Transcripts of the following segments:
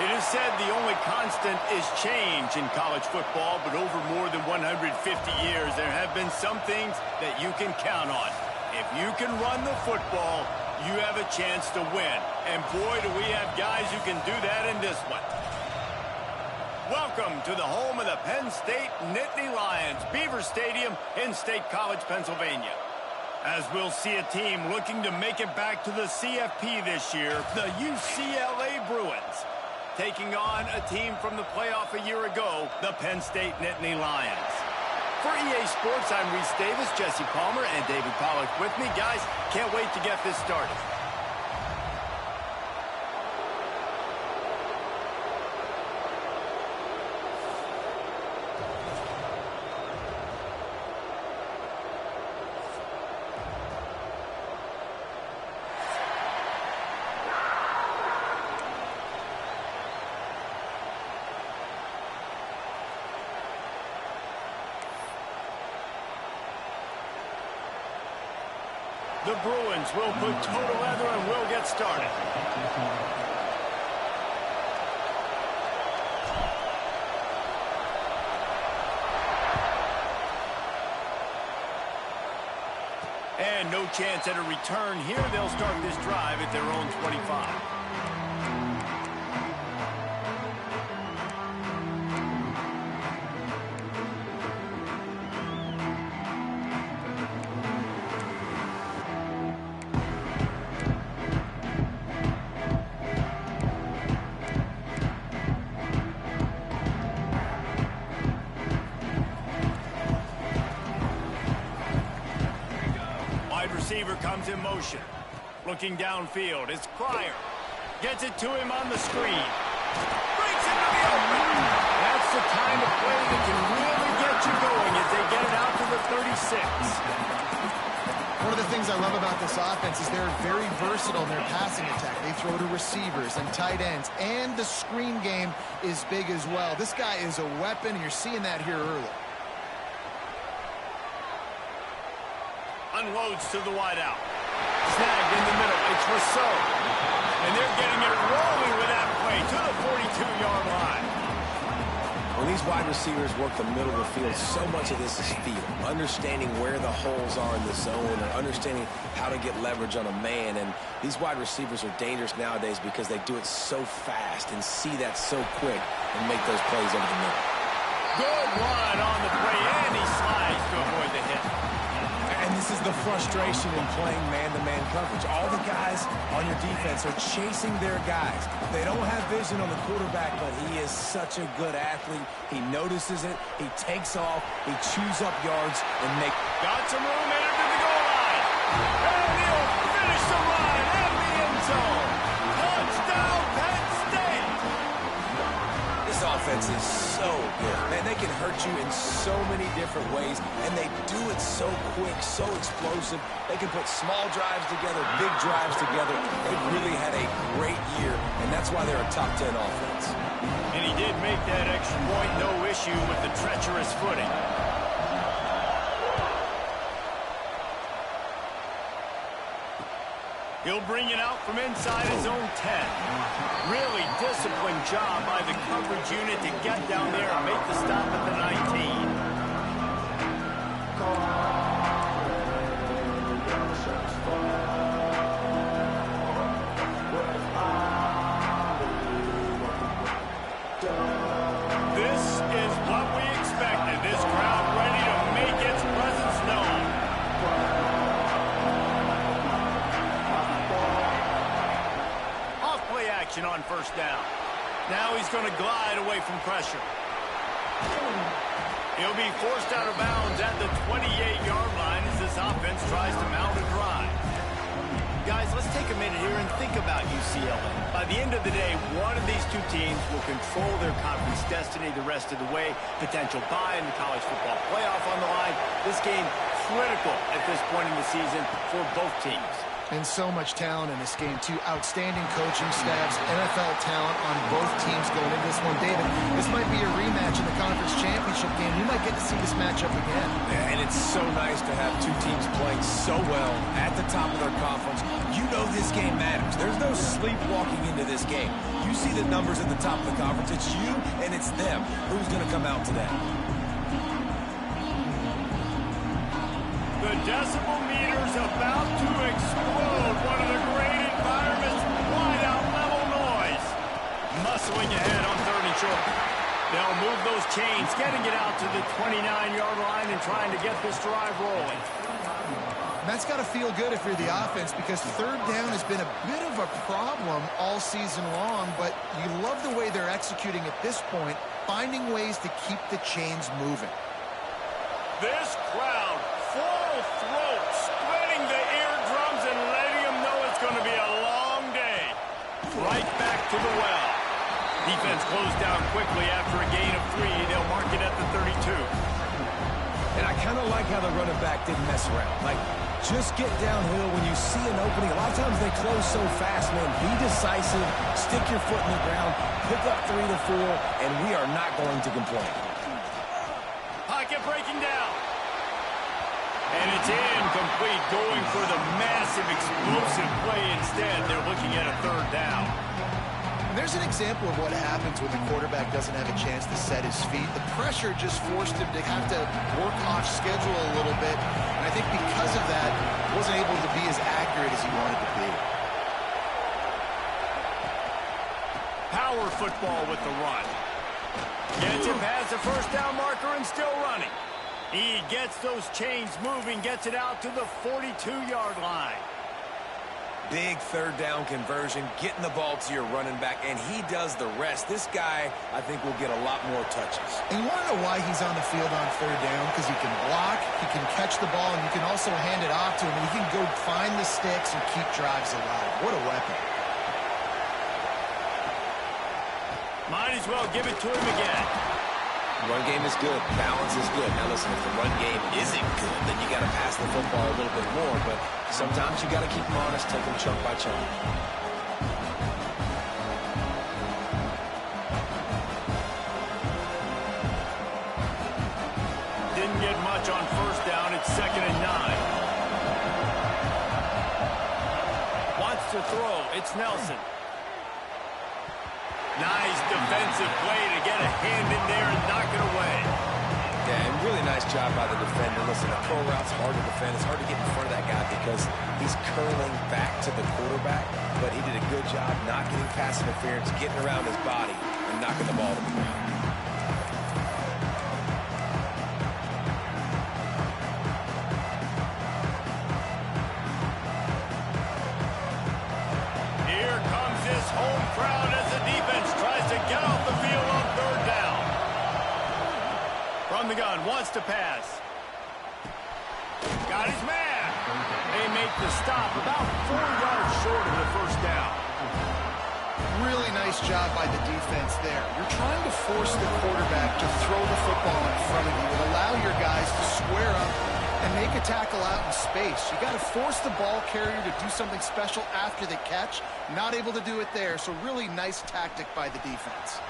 It is said the only constant is change in college football, but over more than 150 years, there have been some things that you can count on. If you can run the football, you have a chance to win. And boy, do we have guys who can do that in this one. Welcome to the home of the Penn State Nittany Lions, Beaver Stadium in State College, Pennsylvania. As we'll see a team looking to make it back to the CFP this year, the UCLA Bruins, taking on a team from the playoff a year ago, the Penn State Nittany Lions. For EA Sports, I'm Reese Davis, Jesse Palmer, and David Pollack with me. Guys, can't wait to get this started. The Bruins will put total leather and will get started. And no chance at a return here. They'll start this drive at their own 25. Receiver comes in motion. Looking downfield, it's Cryer. Gets it to him on the screen. Breaks into the open. That's the kind of play that can really get you going as they get it out to the 36. One of the things I love about this offense is they're very versatile in their passing attack. They throw to receivers and tight ends, and the screen game is big as well. This guy is a weapon, and you're seeing that here early. Unloads to the wideout. Snagged in the middle. It's Rousseau. And they're getting it rolling with that play to the 42-yard line. When these wide receivers work the middle of the field, so much of this is feel. Understanding where the holes are in the zone or understanding how to get leverage on a man. And these wide receivers are dangerous nowadays because they do it so fast and see that so quick and make those plays over the middle. Good run on the play, and he slides to avoid the hit. And this is the frustration in playing man-to-man coverage. All the guys on your defense are chasing their guys. They don't have vision on the quarterback, but he is such a good athlete. He notices it. He takes off. He chews up yards and makes... Got some room in it to the goal line. And he'll finish the run in the end zone. Touchdown, Penn State. This offense is so good. Man, they can hurt you in so many different ways, and they do it so quick, so explosive. They can put small drives together, big drives together. They've really had a great year, and that's why they're a top 10 offense. And he did make that extra point, no issue with the treacherous footing. He'll bring it out from inside his own 10. Really disciplined job by the coverage unit to get down there and make the stop at the 19. This is what we expected. This crowd ready to make its presence known. Off-play action on first down. Now he's going to glide away from pressure. He'll be forced out of bounds at the 28-yard line as this offense tries to mount a drive. Guys, let's take a minute here and think about UCLA. By the end of the day, one of these two teams will control their conference destiny the rest of the way. Potential bye in the college football playoff on the line. This game critical at this point in the season for both teams. And so much talent in this game, too. Outstanding coaching staffs, NFL talent on both teams going into this one. David, this might be a rematch in the conference championship game. We might get to see this matchup again. And it's so nice to have two teams playing so well at the top of their conference. You know this game matters. There's no sleepwalking into this game. You see the numbers at the top of the conference. It's you and it's them. Who's going to come out today? The decibel meter's about to explode. One of the great environments, wide out level noise. Muscling ahead on 3rd and short. They'll move those chains, getting it out to the 29-yard line and trying to get this drive rolling. And that's got to feel good if you're the offense, because 3rd down has been a bit of a problem all season long, but you love the way they're executing at this point, finding ways to keep the chains moving. This crowd, full throat, spreading the eardrums and letting them know it's going to be a long day. Right back to the well. Defense closed down quickly after a gain of 3. They'll mark it at the 32. And I kind of like how the running back didn't mess around. Like, just get downhill when you see an opening. A lot of times they close so fast, man. Be decisive, stick your foot in the ground, pick up 3 to 4, and we are not going to complain. Pocket breaking down. And it's incomplete, going for the massive, explosive play instead. They're looking at a 3rd down. And there's an example of what happens when the quarterback doesn't have a chance to set his feet. The pressure just forced him to have to work off schedule a little bit. And I think because of that, wasn't able to be as accurate as he wanted to be. Power football with the run. Gets it past the 1st down marker and still running. He gets those chains moving, gets it out to the 42-yard line. Big 3rd down conversion, getting the ball to your running back, and he does the rest. This guy, I think, will get a lot more touches. And you want to know why he's on the field on 3rd down? Because he can block, he can catch the ball, and you can also hand it off to him. He can go find the sticks and keep drives alive. What a weapon. Might as well give it to him again. Run game is good. Balance is good. Now listen, if the run game isn't good, then you got to pass the football a little bit more. But sometimes you got to keep them honest, take them chunk by chunk. Didn't get much on 1st down. It's 2nd and 9. Wants to throw. It's Nelson. Nice defensive play to get a hand in there and knock it away. Yeah, and really nice job by the defender. Listen, a pro route's hard to defend. It's hard to get in front of that guy because he's curling back to the quarterback, but he did a good job not getting pass interference, getting around his body, and knocking the ball to the ground. Here comes this home crowd as the defense tries to get off the field on 3rd down. From the gun, wants to pass. Got his man. They make the stop about 4 yards short of the 1st down. Really nice job by the defense there. You're trying to force the quarterback to throw the football in front of you and allow your guys to square up and make a tackle out in space. You got to force the ball carrier to do something special after the catch. Not able to do it there, so really nice tactic by the defense.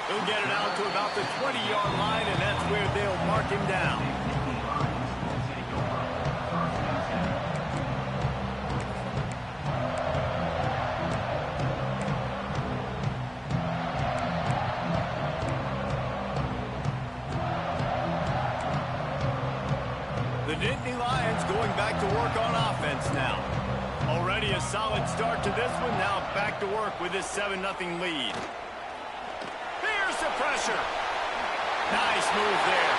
He'll get it out to about the 20-yard line, and that's where they'll mark him down. The Nittany Lions going back to work on offense now. Already a solid start to this one. Now back to work with this 7-0 lead. Here's the pressure. Nice move there.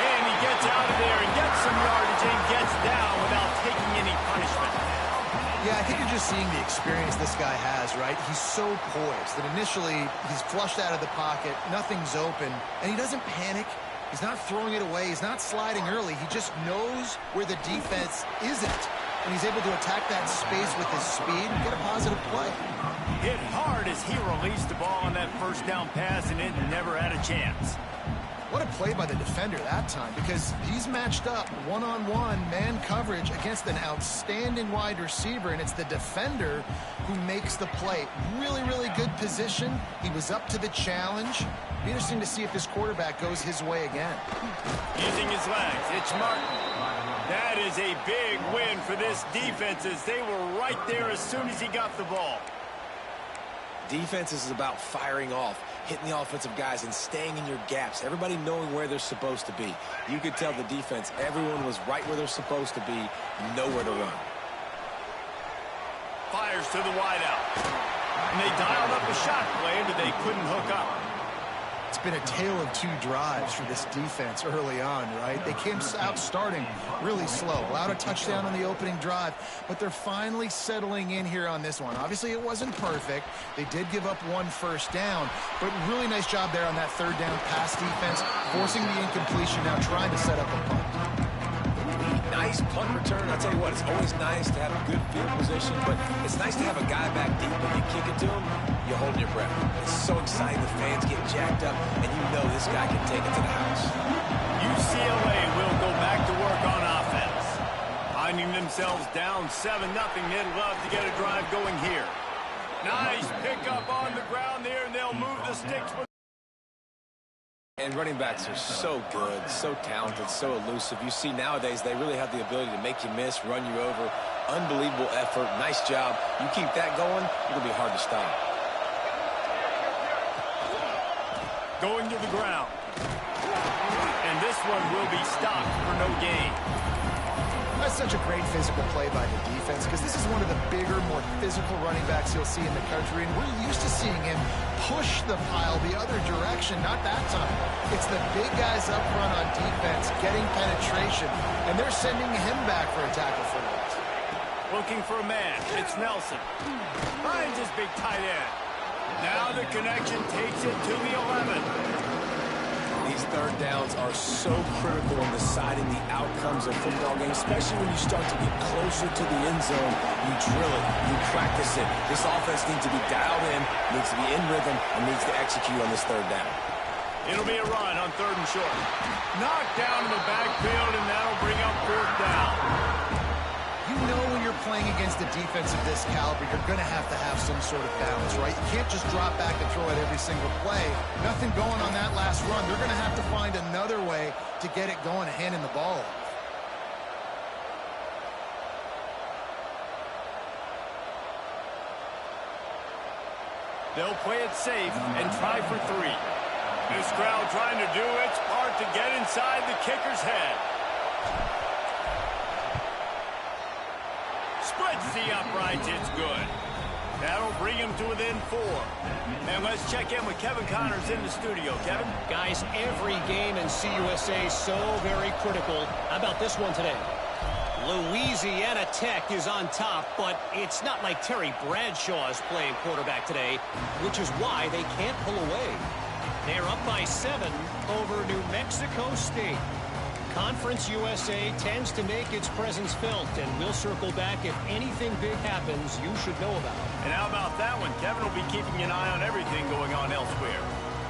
And he gets out of there and gets some yardage and gets down without taking any punishment. Yeah, I think you're just seeing the experience this guy has, right? He's so poised that initially he's flushed out of the pocket, nothing's open, and he doesn't panic. He's not throwing it away. He's not sliding early. He just knows where the defense isn't, and he's able to attack that space with his speed and get a positive play. Hit hard as he released the ball on that 1st down pass, and it never had a chance. What a play by the defender that time, because he's matched up one-on-one man coverage against an outstanding wide receiver, and it's the defender who makes the play. Really, really good position. He was up to the challenge. Be interesting to see if this quarterback goes his way again. Using his legs, it's Martin. That is a big win for this defense, as they were right there as soon as he got the ball. Defense is about firing off, hitting the offensive guys, and staying in your gaps. Everybody knowing where they're supposed to be. You could tell the defense, everyone was right where they're supposed to be, nowhere to run. Fires to the wideout. And they dialed up a shot play, but they couldn't hook up. It's been a tale of two drives for this defense early on, right? They came out starting really slow, allowed a touchdown on the opening drive, but they're finally settling in here on this one. Obviously, it wasn't perfect. They did give up one first down, but really nice job there on that third down pass defense, forcing the incompletion, now trying to set up a punt. Nice punt return. I'll tell you what, it's always nice to have a good field position, but it's nice to have a guy back deep. When you kick it to him, you're holding your breath. It's so exciting. The fans get jacked up, and you know this guy can take it to the house. UCLA will go back to work on offense. Finding themselves down 7-0, they'd love to get a drive going here. Nice pickup on the ground there, and they'll move the sticks. And running backs are so good, so talented, so elusive. You see nowadays they really have the ability to make you miss, run you over. Unbelievable effort. Nice job. You keep that going, it'll be hard to stop. Going to the ground. And this one will be stopped for no gain. That's such a great physical play by the defense, because this is one of the bigger, more physical running backs you'll see in the country, and we're used to seeing him push the pile the other direction. Not that time. It's the big guys up front on defense getting penetration, and they're sending him back for a tackle for loss. Looking for a man. It's Nelson. Finds his big tight end. Now the connection takes it to the 11. These third downs are so critical in deciding the outcomes of football games, especially when you start to get closer to the end zone. You drill it, you practice it. This offense needs to be dialed in, needs to be in rhythm, and needs to execute on this third down. It'll be a run on 3rd and short. Knocked down in the backfield, and that'll bring up 4th down. You know when you're playing against a defense of this caliber, you're going to have some sort of balance, right? You can't just drop back and throw it every single play. Nothing going on that last run. They're going to have to find another way to get it going, handing the ball off. They'll play it safe and try for 3. This crowd trying to do its part to get inside the kicker's head. Splits the uprights, it's good. That'll bring him to within 4. And let's check in with Kevin Connors in the studio. Kevin? Guys, every game in CUSA is so very critical. How about this one today? Louisiana Tech is on top, but it's not like Terry Bradshaw is playing quarterback today, which is why they can't pull away. They're up by 7 over New Mexico State. Conference USA tends to make its presence felt, and we'll circle back if anything big happens you should know about. And how about that one? Kevin will be keeping an eye on everything going on elsewhere.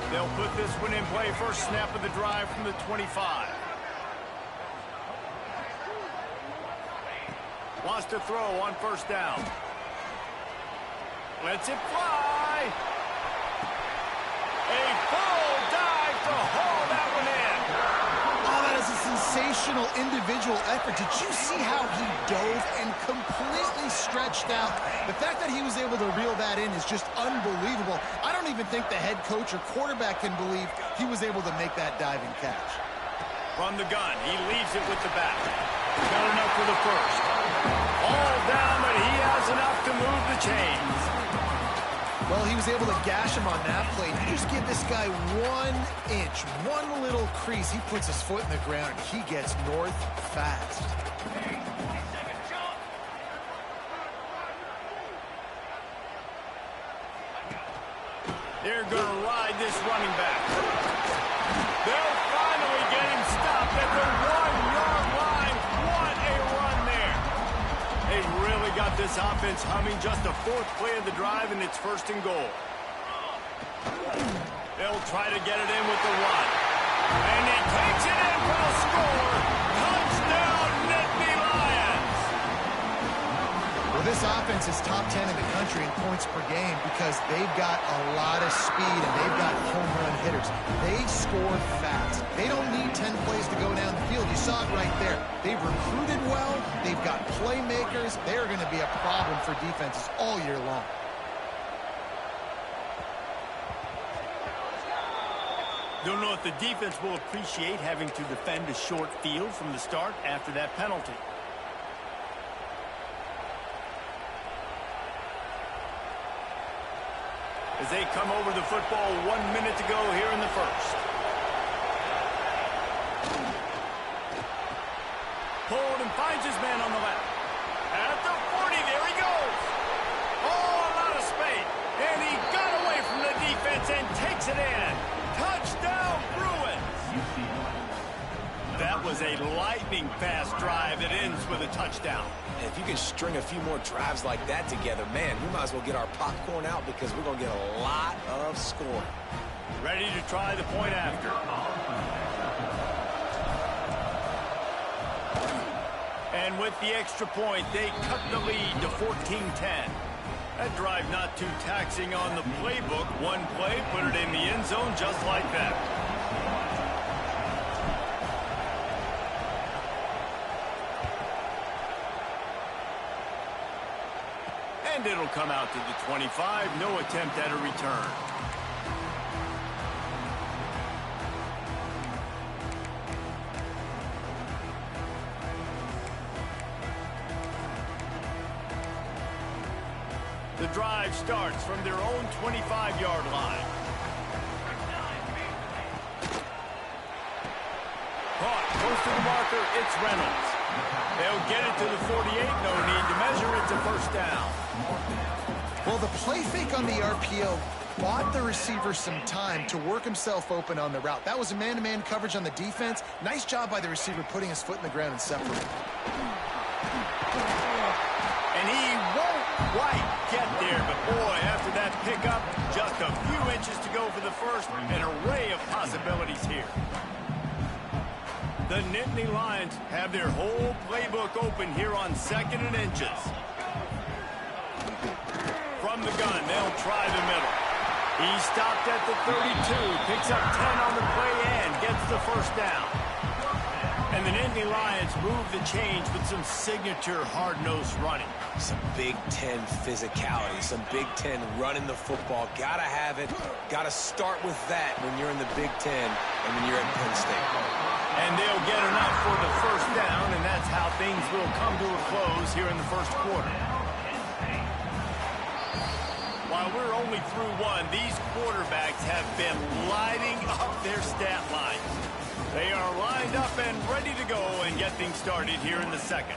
They'll put this one in play. First snap of the drive from the 25. Wants to throw on 1st down. Lets it fly. A full dive to haul that one in. Oh, that is a sensational individual effort. Did you see how he dove and completely stretched out? The fact that he was able to reel that in is just unbelievable. I don't even think the head coach or quarterback can believe he was able to make that diving catch. From the gun, he leaves it with the back. Got enough for the first. All down, but he has enough to move the chains. Well, he was able to gash him on that play. You just give this guy 1 inch, one little crease. He puts his foot in the ground, and he gets north fast. They're going to ride this running back. They'll finally get him stopped at the 1-yard line. What a run there. They really got this offense humming. Just the 4th play of the drive, and it's 1st and goal. They'll try to get it in with the run. And he takes it in for the score. Touchdown, Nittany Lions. Well, this offense is top 10 in the country in points per game because they've got a lot of speed and they've got home run hitters. They score fast. They don't need 10 plays to go down the field. You saw it right there. They've recruited well. They've got playmakers. They're going to be a problem for defenses all year long. Don't know if the defense will appreciate having to defend a short field from the start after that penalty. As they come over the football, 1 minute to go here in the first. Pulled and finds his man on the left. At the 40, there he goes. All out of space. And he got away from the defense and takes it in. Touchdown, Bruins. That was a lightning-fast drive that ends with a touchdown. And if you can string a few more drives like that together, man, we might as well get our popcorn out because we're going to get a lot of scoring. Ready to try the point after. And with the extra point, they cut the lead to 14-10. That drive not too taxing on the playbook. One play, put it in the end zone just like that. And it'll come out to the 25. No attempt at a return. The drive starts from their own 25-yard line. Caught, close to the marker, it's Reynolds. They'll get it to the 48, no need to measure, it's a first down. Well, the play fake on the RPO bought the receiver some time to work himself open on the route. That was a man-to-man coverage on the defense. Nice job by the receiver putting his foot in the ground and separating. And he won't quite get there, but boy, after that pickup, just a few inches to go for the first. An array of possibilities here. The Nittany Lions have their whole playbook open here on 2nd and inches. From the gun, they'll try the middle. He stopped at the 32, picks up 10 on the play and gets the first down. And the Nittany Lions move the change with some signature hard-nosed running. Some Big Ten physicality, some Big Ten running the football. Gotta have it. Gotta start with that when you're in the Big Ten and when you're at Penn State. And they'll get enough for the first down, and that's how things will come to a close here in the first quarter. While we're only through one, these quarterbacks have been lighting up their stat lines. They are lined up and ready to go and get things started here in the second.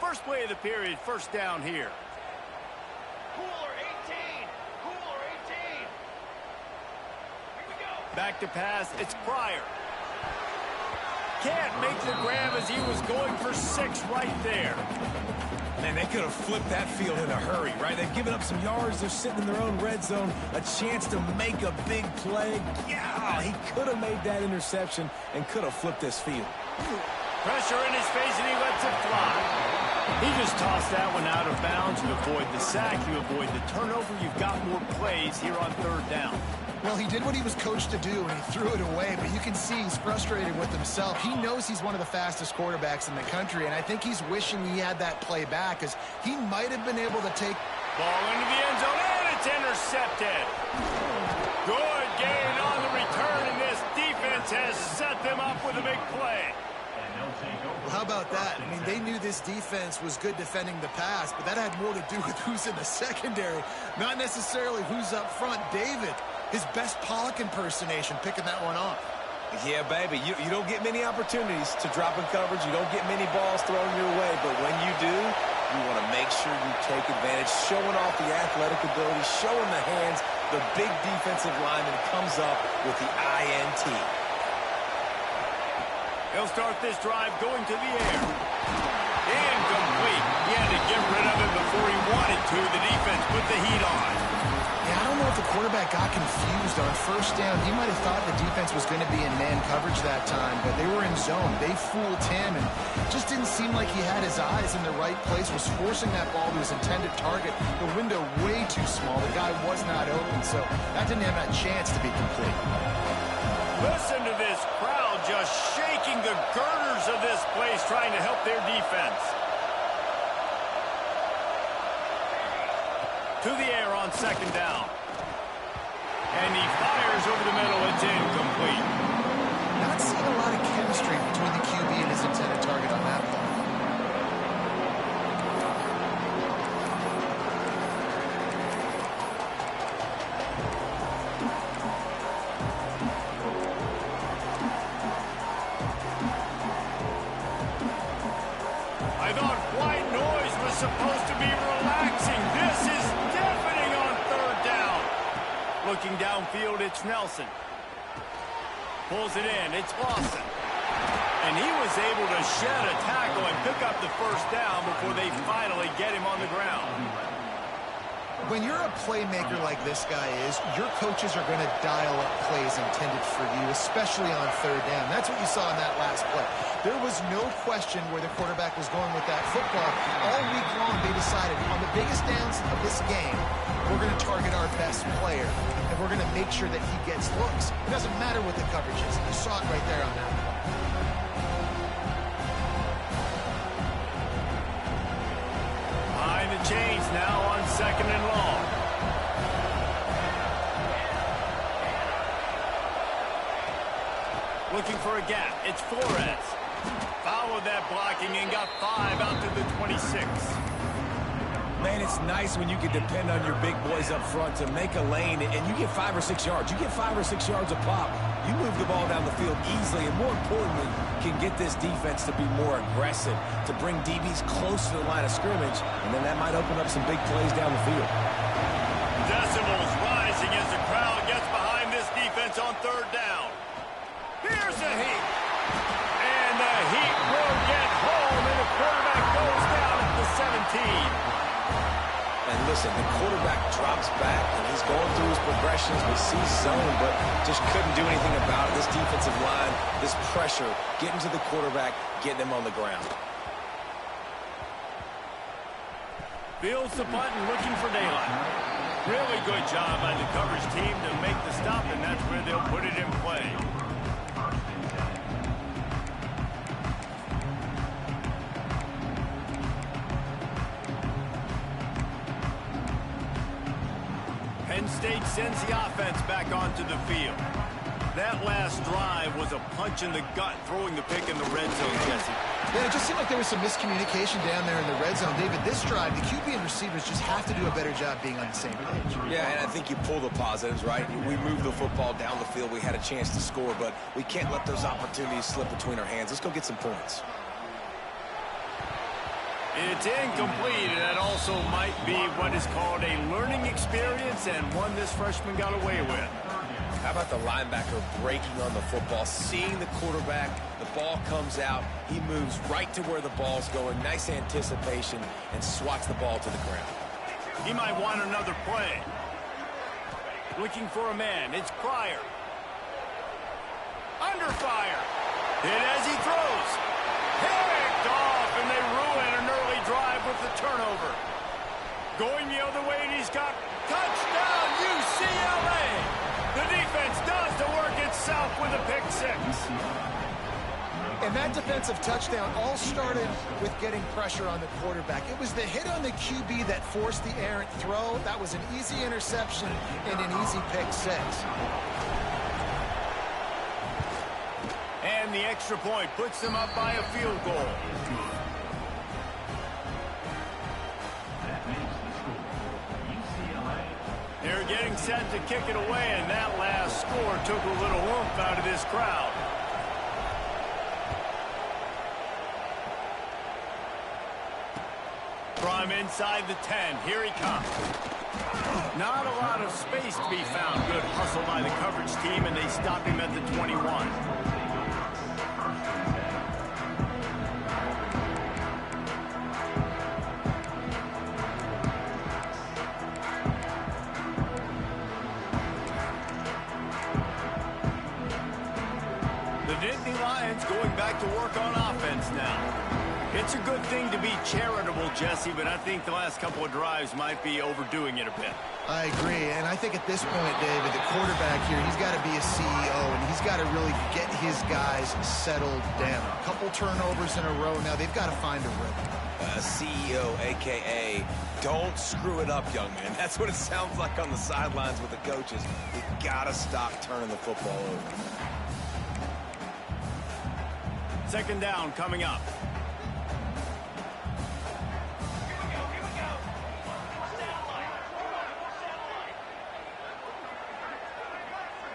First play of the period, first down here. Cooler 18! Cooler 18! Here we go! Back to pass, it's Pryor. Can't make the grab as he was going for 6 right there. Man, they could have flipped that field in a hurry, right? They've given up some yards. They're sitting in their own red zone. A chance to make a big play. Yeah, he could have made that interception and could have flipped this field. Pressure in his face, and he lets it fly. He just tossed that one out of bounds. You avoid the sack, you avoid the turnover. You've got more plays here on 3rd down. Well, he did what he was coached to do, and he threw it away, but you can see he's frustrated with himself. He knows he's one of the fastest quarterbacks in the country, and I think he's wishing he had that play back, because he might have been able to take... Ball into the end zone, and it's intercepted. Good gain on the return, and this defense has set them up with a big play. Well, how about that? I mean, they knew this defense was good defending the pass, but that had more to do with who's in the secondary, not necessarily who's up front. David, his best Pollock impersonation, picking that one off. Yeah, baby, you don't get many opportunities to drop in coverage. You don't get many balls thrown your way, but when you do, you want to make sure you take advantage, showing off the athletic ability, showing the hands. The big defensive lineman comes up with the INT. He'll start this drive going to the air. Incomplete. He had to get rid of it before he wanted to. The defense put the heat on. Yeah, I don't know if the quarterback got confused on first down. He might have thought the defense was going to be in man coverage that time, but they were in zone. They fooled him, and just didn't seem like he had his eyes in the right place, was forcing that ball to his intended target. The window way too small. The guy was not open, so that didn't have that chance to be complete. Listen to this crowd just shaking the girders of this place, trying to help their defense. To the air on second down. And he fires over the middle. It's incomplete. Not seeing a lot of chemistry between the QB and his intended target on that play. I thought white noise was supposed to be relaxing. This is deafening on third down. Looking downfield, it's Nelson. Pulls it in, it's Lawson. And he was able to shed a tackle and pick up the first down before they finally get him on the ground. When you're a playmaker like this guy is, your coaches are going to dial up plays intended for you, especially on third down. That's what you saw in that last play. There was no question where the quarterback was going with that football. All week long, they decided on the biggest downs of this game, we're going to target our best player, and we're going to make sure that he gets looks. It doesn't matter what the coverage is. You saw it right there on that play. Behind the chains now on second and long. Looking for a gap. It's Flores. Followed that blocking and got 5 out to the 26. Man, it's nice when you can depend on your big boys up front to make a lane, and you get 5 or 6 yards. You get 5 or 6 yards a pop. You move the ball down the field easily, and more importantly, can get this defense to be more aggressive, to bring DBs close to the line of scrimmage, and then that might open up some big plays down the field. Decibels rising as the crowd gets behind this defense on third down. Here's the heat. And the heat will get home, and the quarterback goes down at the 17. And listen, the quarterback drops back, and he's going through his progressions. We see zone, but just couldn't do anything about it. This defensive line, this pressure, getting to the quarterback, getting him on the ground. Fields the button, looking for daylight. Really good job by the coverage team to make the stop, and that's where they'll put it in play. Penn State sends the offense back onto the field. That last drive was a punch in the gut, throwing the pick in the red zone, Jesse. Yeah, it just seemed like there was some miscommunication down there in the red zone. David, this drive, the QB and receivers just have to do a better job being on the same page. Yeah, and I think you pull the positives, right? We moved the football down the field. We had a chance to score, but we can't let those opportunities slip between our hands. Let's go get some points. It's incomplete, and that also might be what is called a learning experience, and one this freshman got away with. How about the linebacker breaking on the football, seeing the quarterback, the ball comes out, he moves right to where the ball's going, nice anticipation, and swats the ball to the ground. He might want another play. Looking for a man, it's Pryor. Under fire. Hit as he throws. Picked off, and they ruin an early drive with the turnover. Going the other way, and he's got touchdown, UCLA. The defense does the work itself with a pick six. And that defensive touchdown all started with getting pressure on the quarterback. It was the hit on the QB that forced the errant throw. That was an easy interception and an easy pick six. And the extra point puts them up by a field goal. They're getting set to kick it away, and that last score took a little oomph out of this crowd. From inside the 10, here he comes. Not a lot of space to be found. Good hustle by the coverage team, and they stop him at the 21. Nittany Lions going back to work on offense now. It's a good thing to be charitable, Jesse, but I think the last couple of drives might be overdoing it a bit. I agree, and I think at this point, David, the quarterback here, he's got to be a CEO, and he's got to really get his guys settled down. A couple turnovers in a row now. They've got to find a rhythm. CEO, a.k.a. don't screw it up, young man. That's what it sounds like on the sidelines with the coaches. You got to stop turning the football over. Second down coming up.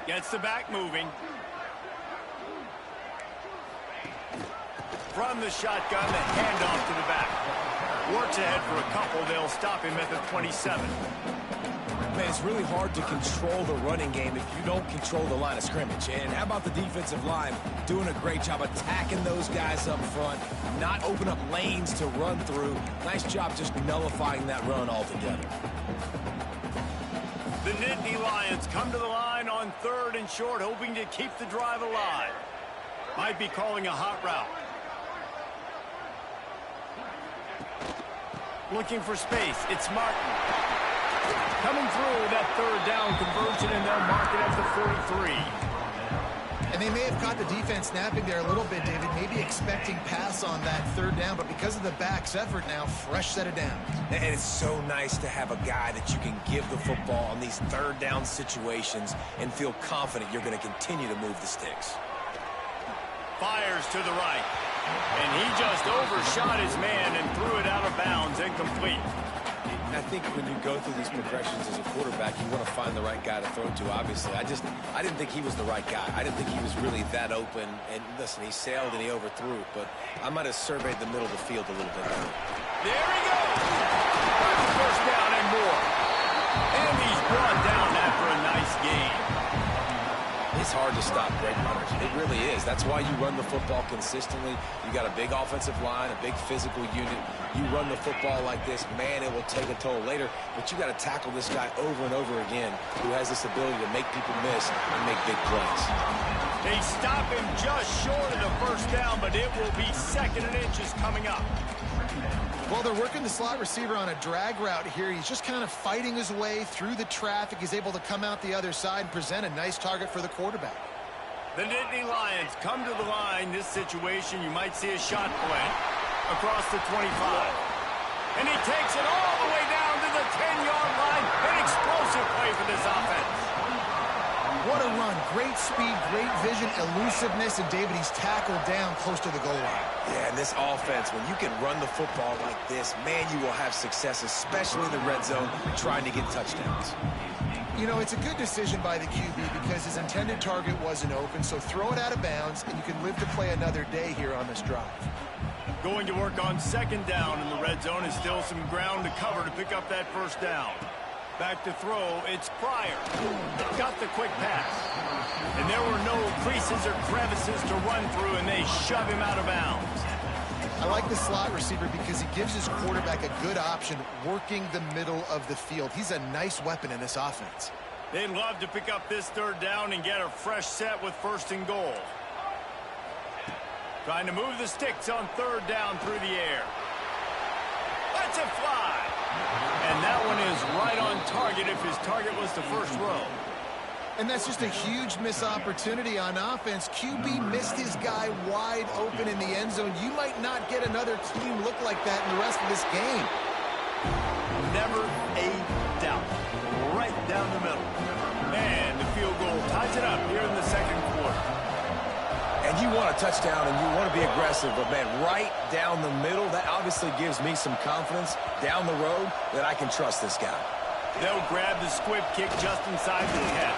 Gets the back moving. From the shotgun, the handoff to the back. Works ahead for a couple. They'll stop him at the 27. Man, it's really hard to control the running game if you don't control the line of scrimmage. And how about the defensive line doing a great job attacking those guys up front, not open up lanes to run through. Nice job just nullifying that run altogether. The Nittany Lions come to the line on 3rd and short, hoping to keep the drive alive. Might be calling a hot route. Looking for space. It's Martin. Coming through that 3rd down conversion, and they'll mark it at the 43. And they may have caught the defense snapping there a little bit, David, maybe expecting pass on that 3rd down, but because of the back's effort now, fresh set of downs. And it's so nice to have a guy that you can give the football on these 3rd down situations and feel confident you're going to continue to move the sticks. Fires to the right. And he just overshot his man and threw it out of bounds, incomplete. I think when you go through these progressions as a quarterback, you want to find the right guy to throw to, obviously. I didn't think he was the right guy. I didn't think he was really that open. And listen, he sailed and he overthrew, but I might have surveyed the middle of the field a little bit better. There he goes! Got the first down and more. And he's brought down after a nice gain. It's hard to stop great runners. It really is. That's why you run the football consistently. You got a big offensive line, a big physical unit. You run the football like this, man, it will take a toll later. But you got to tackle this guy over and over again who has this ability to make people miss and make big plays. They stop him just short of the first down, but it will be 2nd and inches coming up. Well, they're working the slot receiver on a drag route here. He's just kind of fighting his way through the traffic. He's able to come out the other side and present a nice target for the quarterback. The Nittany Lions come to the line. This situation, you might see a shot play across the 25. And he takes it all the way down to the 10-yard line. An explosive play for this offense. What a run. Great speed, great vision, elusiveness, and David, he's tackled down close to the goal line. Yeah, and this offense, when you can run the football like this, man, you will have success, especially in the red zone, trying to get touchdowns. You know, it's a good decision by the QB because his intended target wasn't open, so throw it out of bounds, and you can live to play another day here on this drive. Going to work on 2nd down in the red zone, and still some ground to cover to pick up that first down. Back to throw, it's Pryor. Got the quick pass. And there were no creases or crevices to run through, and they shove him out of bounds. I like the slot receiver because he gives his quarterback a good option working the middle of the field. He's a nice weapon in this offense. They'd love to pick up this 3rd down and get a fresh set with 1st and goal. Trying to move the sticks on 3rd down through the air. Lets it fly. And that one is right on target if his target was the first row. And that's just a huge missed opportunity on offense. QB missed his guy wide open in the end zone. You might not get another team look like that in the rest of this game. Never a doubt. Right down the middle. And the field goal ties it up here in the 2nd quarter. And you want a touchdown and you want to be aggressive, but man, right down the middle, that obviously gives me some confidence down the road that I can trust this guy. They'll grab the squib kick just inside the 10.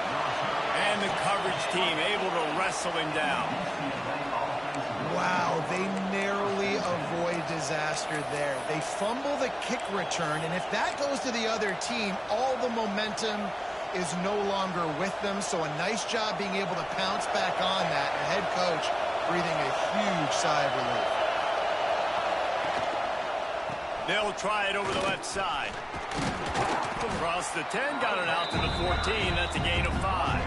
And the coverage team able to wrestle him down. Wow, they narrowly avoid disaster there. They fumble the kick return, and if that goes to the other team, all the momentum is no longer with them. So a nice job being able to pounce back on that. The head coach breathing a huge sigh of relief. They'll try it over the left side. Across the 10, got it out to the 14. That's a gain of 5.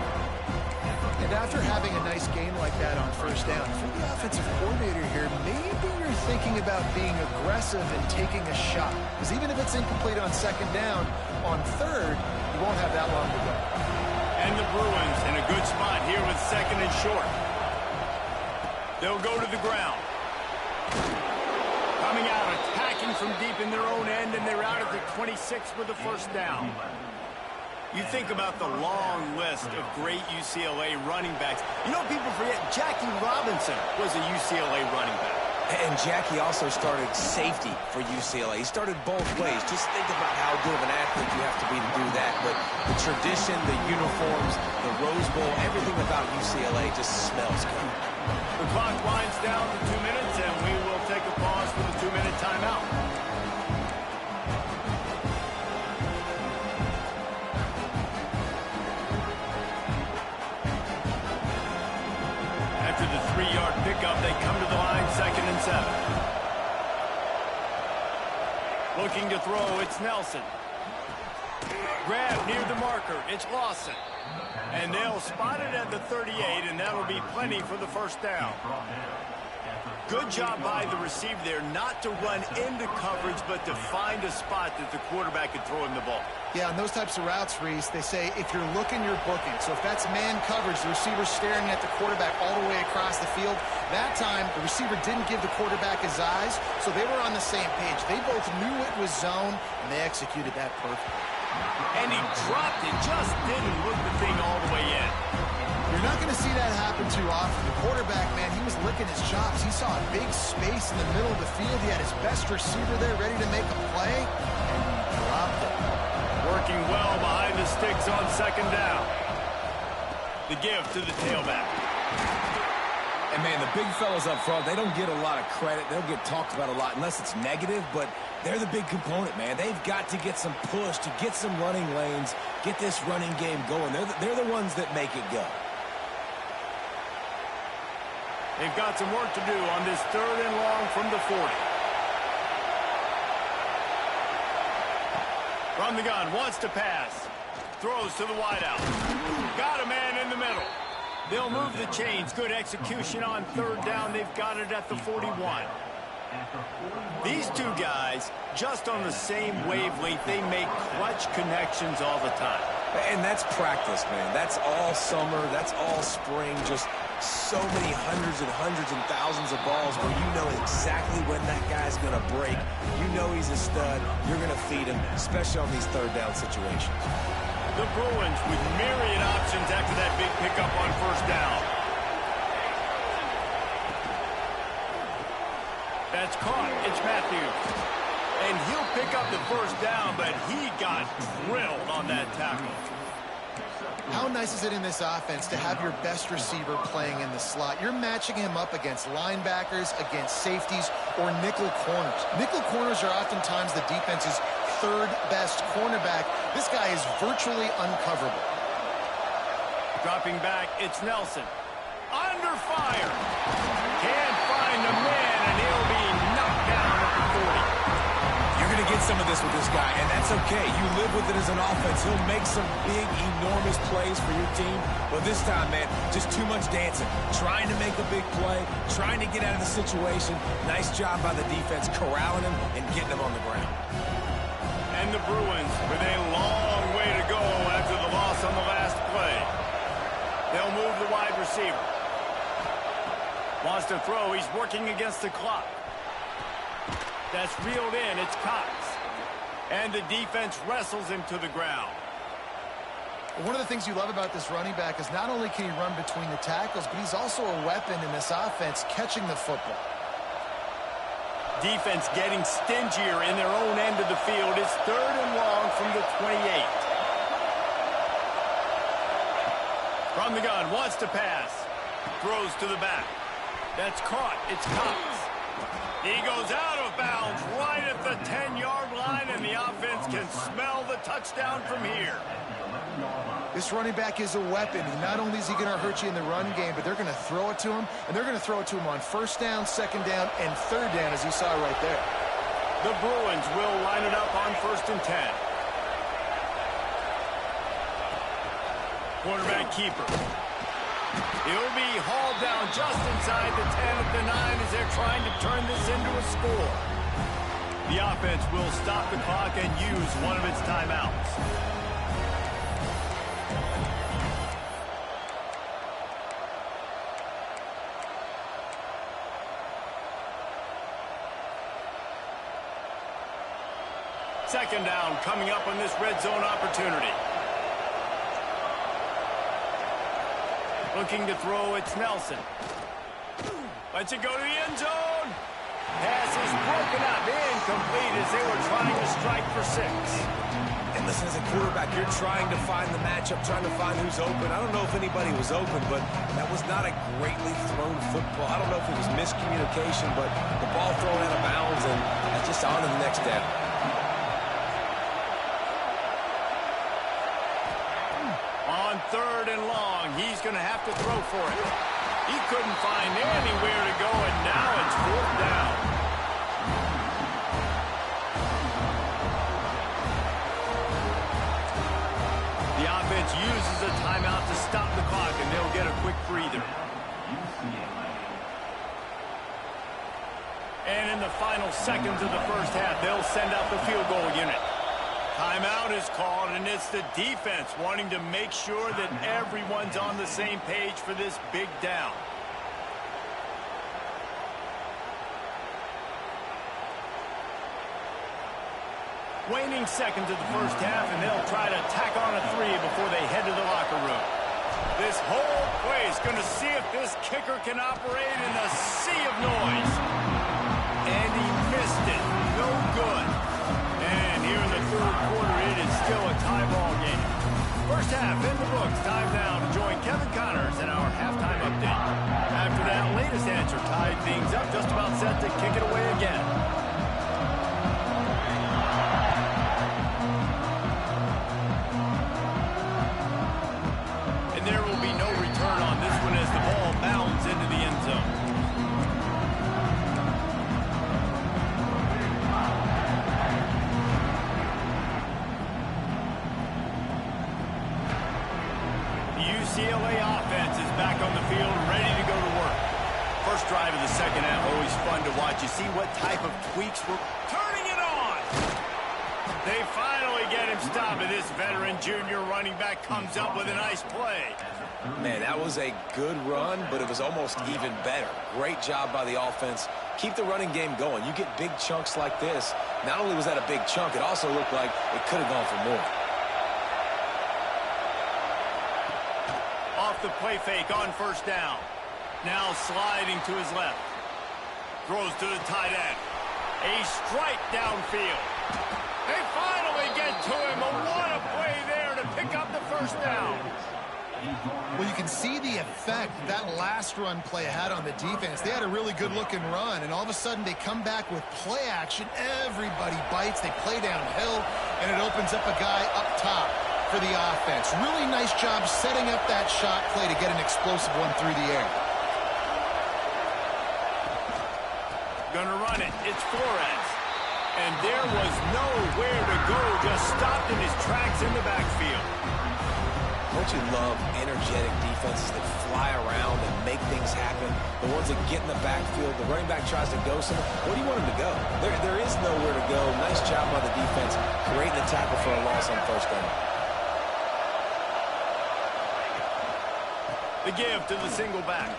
And after having a nice game like that on first down, for the offensive coordinator here, maybe you're thinking about being aggressive and taking a shot. Because even if it's incomplete on second down, on third, you won't have that long to go. And the Bruins in a good spot here with second and short. They'll go to the ground. Coming out, attacking from deep in their own end, and they're out at the 26 with the first down. You think about the long list of great UCLA running backs. You know, people forget Jackie Robinson was a UCLA running back. And Jackie also started safety for UCLA. He started both ways. Just think about how good of an athlete you have to be to do that. But the tradition, the uniforms, the Rose Bowl, everything about UCLA just smells good. The clock winds down to 2 minutes, and we will take a pause for the 2-minute timeout. After the 3-yard pickup, they come to the line, 2nd and 7. Looking to throw, it's Nelson. Grab near the marker, it's Lawson. And they'll spot it at the 38, and that'll be plenty for the first down. Good job by the receiver there not to run into coverage, but to find a spot that the quarterback could throw him the ball. Yeah, on those types of routes, Reese, they say if you're looking, you're booking. So if that's man coverage, the receiver's staring at the quarterback all the way across the field. That time, the receiver didn't give the quarterback his eyes, so they were on the same page. They both knew it was zone, and they executed that perfectly. And he dropped it, just didn't look the thing all the way in. You're not going to see that happen too often. The quarterback, man, he was licking his chops. He saw a big space in the middle of the field. He had his best receiver there ready to make a play, and he dropped it. Working well behind the sticks on second down. The give to the tailback. And, man, the big fellas up front, they don't get a lot of credit. They don't get talked about a lot unless it's negative, but they're the big component, man. They've got to get some push, to get some running lanes, get this running game going. They're the ones that make it go. They've got some work to do on this 3rd and long from the 40. From the gun, wants to pass. Throws to the wideout. Got a man in the middle. They'll move the chains. Good execution on 3rd down. They've got it at the 41. These two guys, just on the same wavelength, they make clutch connections all the time. And that's practice, man. That's all summer. That's all spring. Just so many hundreds and thousands of balls where you know exactly when that guy's going to break. You know he's a stud. You're going to feed him, especially on these 3rd down situations. The Bruins with myriad options after that big pickup on 1st down. That's caught. It's Matthews. And he'll pick up the 1st down, but he got drilled on that tackle. How nice is it in this offense to have your best receiver playing in the slot? You're matching him up against linebackers, against safeties, or nickel corners. Nickel corners are oftentimes the defense's 3rd best cornerback. This guy is virtually uncoverable. Dropping back, it's Nelson. Under fire. Can't find the man, and he'll be knocked down at the 40. You're going to get some of this with this guy, and that's okay. You live with it as an offense. He'll make some big, enormous plays for your team. But this time, man, just too much dancing. Trying to make a big play, trying to get out of the situation. Nice job by the defense corralling him and getting him on the ground. And the Bruins with a long way to go after the loss on the last play. They'll move the wide receiver. Wants to throw. He's working against the clock. That's reeled in. It's Cox. And the defense wrestles him to the ground. One of the things you love about this running back is not only can he run between the tackles, but he's also a weapon in this offense catching the football. Defense getting stingier in their own end of the field. It's 3rd and long from the 28. From the gun, wants to pass. Throws to the back. That's caught. It's Cox. He goes out of bounds right at the 10-yard line, and the offense can smell the touchdown from here. This running back is a weapon. And not only is he going to hurt you in the run game, but they're going to throw it to him, and they're going to throw it to him on 1st down, 2nd down, and 3rd down, as you saw right there. The Bruins will line it up on 1st and 10. Quarterback keeper. He'll be hauled down just inside the 10 at the 9 as they're trying to turn this into a score. The offense will stop the clock and use one of its timeouts. Second down coming up on this red zone opportunity. Looking to throw, it's Nelson. Lets it go to the end zone. Pass is broken up, incomplete as they were trying to strike for 6. And listen, as a quarterback, you're trying to find the matchup, trying to find who's open. I don't know if anybody was open, but that was not a greatly thrown football. I don't know if it was miscommunication, but the ball thrown out of bounds, and that's just on to the next down. On 3rd and long, he's going to have to throw for it. He couldn't find anywhere to go, and now it's 4th down. The offense uses a timeout to stop the clock, and they'll get a quick breather. And in the final seconds of the first half, they'll send out the field goal unit. Timeout is called, and it's the defense wanting to make sure that everyone's on the same page for this big down. Waning seconds of the first half, and they'll try to tack on a 3 before they head to the locker room. This whole play is going to see if this kicker can operate in a sea of noise. And he missed it. No good. And here in the 3rd quarter, it is still a tie ball game. First half in the books. Time now to join Kevin Connors in our halftime update. After that latest answer tied things up, just about set to kick it away again. And there will be no return on this one as the ball bounds into the end zone. UCLA offense is back on the field, ready to go to work. First drive of the second half, always fun to watch. You see what type of tweaks we're turning it on. They finally get him stopped, and this veteran junior running back comes up with a nice play. Man, that was a good run, but it was almost even better. Great job by the offense. Keep the running game going. You get big chunks like this. Not only was that a big chunk, it also looked like it could have gone for more. Off the play fake on first down. Now sliding to his left. Throws to the tight end. A strike downfield. They finally get to him. What a play there to pick up the first down. Well, you can see the effect that last run play had on the defense. They had a really good-looking run, and all of a sudden they come back with play action. Everybody bites. They play downhill, and it opens up a guy up top for the offense. Really nice job setting up that shot play to get an explosive one through the air. Gonna run it. It's Flores. And there was nowhere to go. Just stopped in his tracks in the backfield. Don't you love energetic defenses that fly around and make things happen? The ones that get in the backfield, the running back tries to go somewhere. Where do you want him to go? There is nowhere to go. Nice job by the defense, creating the tackle for a loss on first down. The give to the single back.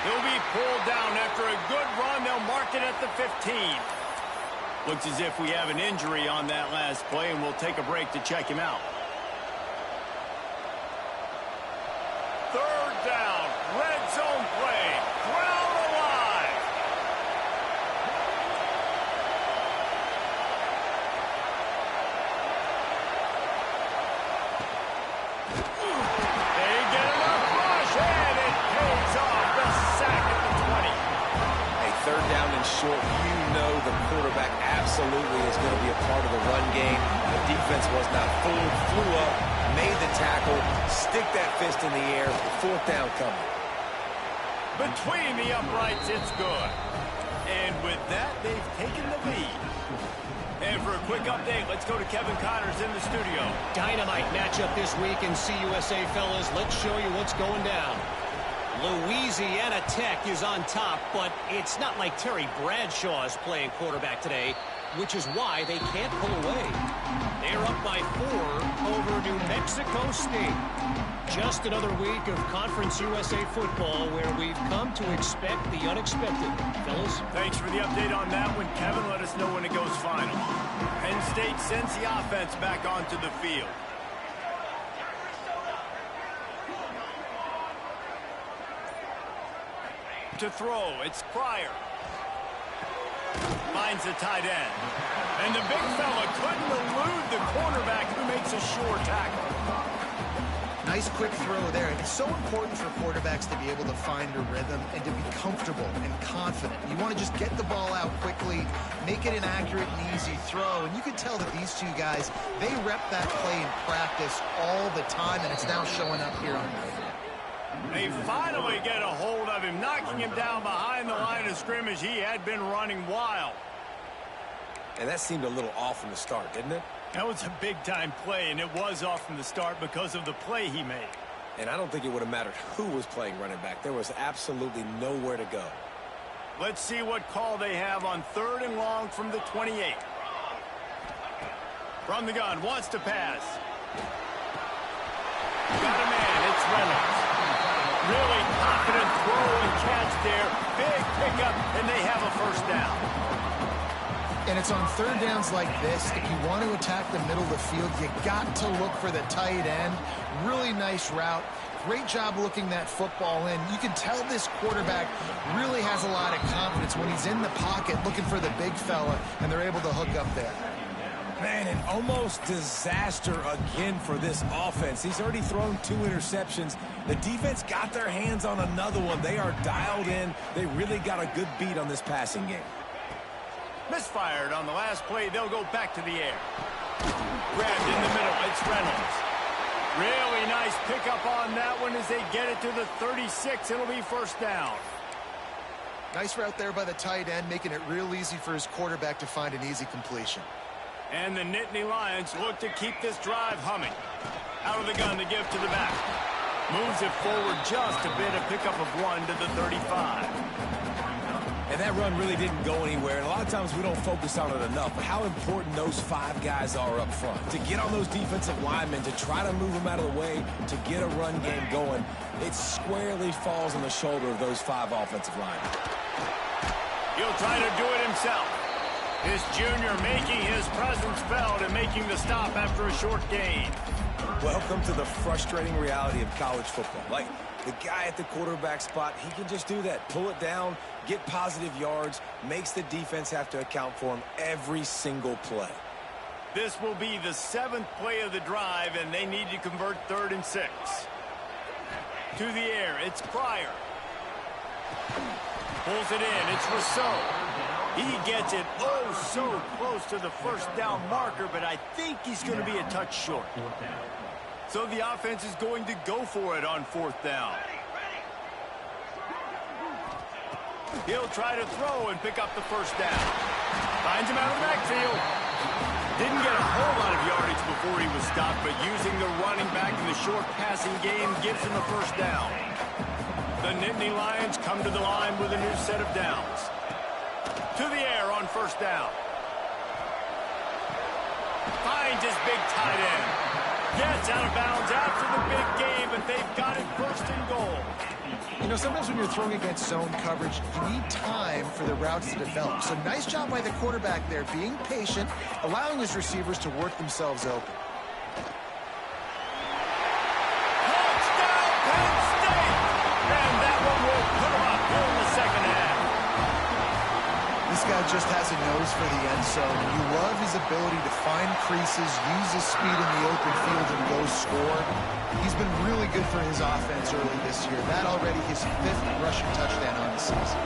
He'll be pulled down after a good run. They'll mark it at the 15. Looks as if we have an injury on that last play, and we'll take a break to check him out. Third down, red zone play, ground alive. They get enough rush, and it pays off. The sack at the 20. Hey, third down and short, you know the quarterback absolutely is going to be a part of the run game. The defense was not fooled, flew up, made the tackle, stick that fist in the air, 4th down coming. Between the uprights, it's good. And with that, they've taken the lead. And for a quick update, let's go to Kevin Connors in the studio. Dynamite matchup this week in CUSA, fellas. Let's show you what's going down. Louisiana Tech is on top, but it's not like Terry Bradshaw is playing quarterback today, which is why they can't pull away. They're up by 4 over New Mexico State. Just another week of Conference USA football where we've come to expect the unexpected. Fellas? Thanks for the update on that one, Kevin. Let us know when it goes final. Penn State sends the offense back onto the field. To throw, it's Pryor. Finds the tight end. And the big fella couldn't elude the cornerback who makes a sure tackle. Nice quick throw there. And it's so important for quarterbacks to be able to find a rhythm and to be comfortable and confident. You want to just get the ball out quickly, make it an accurate and easy throw. And you can tell that these two guys, they rep that play in practice all the time, and it's now showing up here on the field. They finally get a hold of him, knocking him down behind the line of scrimmage. He had been running wild. And that seemed a little off from the start, didn't it? That was a big-time play, and it was off from the start because of the play he made. And I don't think it would have mattered who was playing running back. There was absolutely nowhere to go. Let's see what call they have on 3rd and long from the 28. From the gun, wants to pass. Got a man, it's Reynolds. Really confident throw and catch there. Big pickup, and they have a first down. And it's on 3rd downs like this. If you want to attack the middle of the field, you got to look for the tight end. Really nice route. Great job looking that football in. You can tell this quarterback really has a lot of confidence when he's in the pocket looking for the big fella, and they're able to hook up there. Man, an almost disaster again for this offense. He's already thrown 2 interceptions. The defense got their hands on another one. They are dialed in. They really got a good beat on this passing game. Misfired on the last play. They'll go back to the air. Grabbed in the middle. It's Reynolds. Really nice pickup on that one as they get it to the 36. It'll be first down. Nice route there by the tight end, making it real easy for his quarterback to find an easy completion. And the Nittany Lions look to keep this drive humming. Out of the gun to give to the back. Moves it forward just a bit. A pickup of 1 to the 35. And that run really didn't go anywhere. And a lot of times we don't focus on it enough. But how important those 5 guys are up front. To get on those defensive linemen, to try to move them out of the way, to get a run game going, it squarely falls on the shoulder of those 5 offensive linemen. He'll try to do it himself. His junior making his presence felt and making the stop after a short gain. Welcome to the frustrating reality of college football. Like, the guy at the quarterback spot, he can just do that. Pull it down, get positive yards, makes the defense have to account for him every single play. This will be the 7th play of the drive, and they need to convert 3rd and 6. To the air, it's Pryor. Pulls it in, it's Rousseau. He gets it oh so close to the first down marker, but I think he's going to be a touch short. So the offense is going to go for it on 4th down. He'll try to throw and pick up the first down. Finds him out of the backfield. Didn't get a whole lot of yardage before he was stopped, but using the running back in the short passing game gives him a first down. The Nittany Lions come to the line with a new set of downs. To the air on 1st down. Finds his big tight end. Gets out of bounds after the big game, but they've got it 1st and goal. You know, sometimes when you're throwing against zone coverage, you need time for the routes to develop. So nice job by the quarterback there, being patient, allowing his receivers to work themselves open. Touchdown, Penn State! And that one will put them up here in the 2nd half. This guy just has a nose for the end zone. You love his ability to find creases, use his speed in the open field, and go score. He's been really good for his offense early this year. That already his 5th rushing touchdown on the season.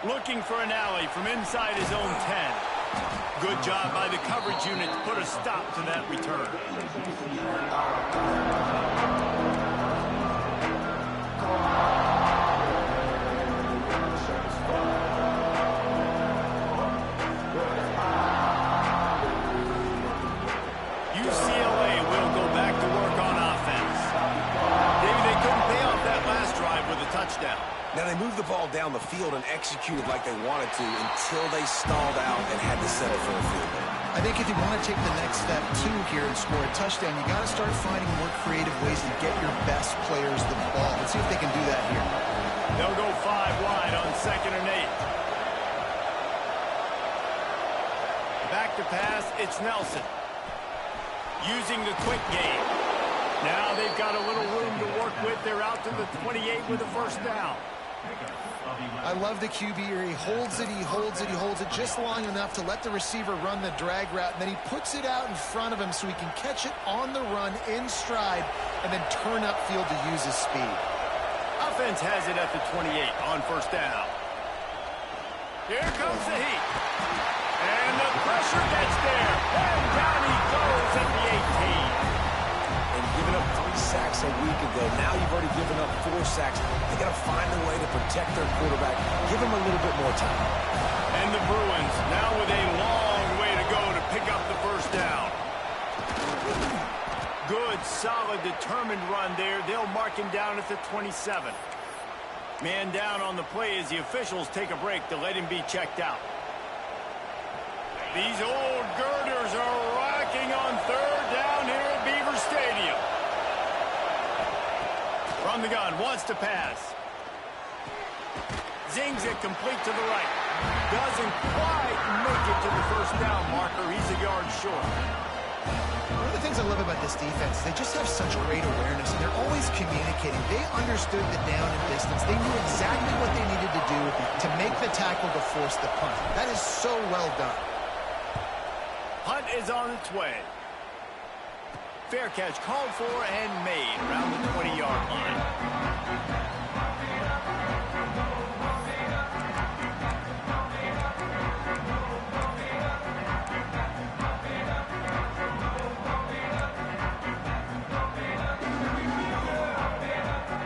Looking for an alley from inside his own 10. Good job by the coverage unit to put a stop to that return. touchdown. Now, they moved the ball down the field and executed like they wanted to until they stalled out and had to settle for a field goal. I think if you want to take the next step, too, here and score a touchdown, you got to start finding more creative ways to get your best players the ball. Let's see if they can do that here. They'll go 5 wide on 2nd and 8. Back to pass, it's Nelson. Using the quick game. Now they've got a little room to work with. They're out to the 28 with a first down. I love the QB here. He holds it, he holds it, he holds it just long enough to let the receiver run the drag route, and then he puts it out in front of him so he can catch it on the run in stride and then turn upfield to use his speed. Offense has it at the 28 on first down. Here comes the heat. And the pressure gets there. And down he goes at the 18. And giving up 3 sacks a week ago. Now you've already given up 4 sacks. They got to find a way to protect their quarterback. Give him a little bit more time. And the Bruins now with a long way to go to pick up the first down. Good, solid, determined run there. They'll mark him down at the 27. Man down on the play as the officials take a break to let him be checked out. These old girders are rocking on 3rd down here at Beaver Stadium. From the gun, wants to pass. Zings it complete to the right. Doesn't quite make it to the first down marker. He's a yard short. One of the things I love about this defense, they just have such great awareness, and they're always communicating. They understood the down and distance. They knew exactly what they needed to do to make the tackle to force the punt. That is so well done. Punt is on its way. Fair catch called for and made around the 20-yard line.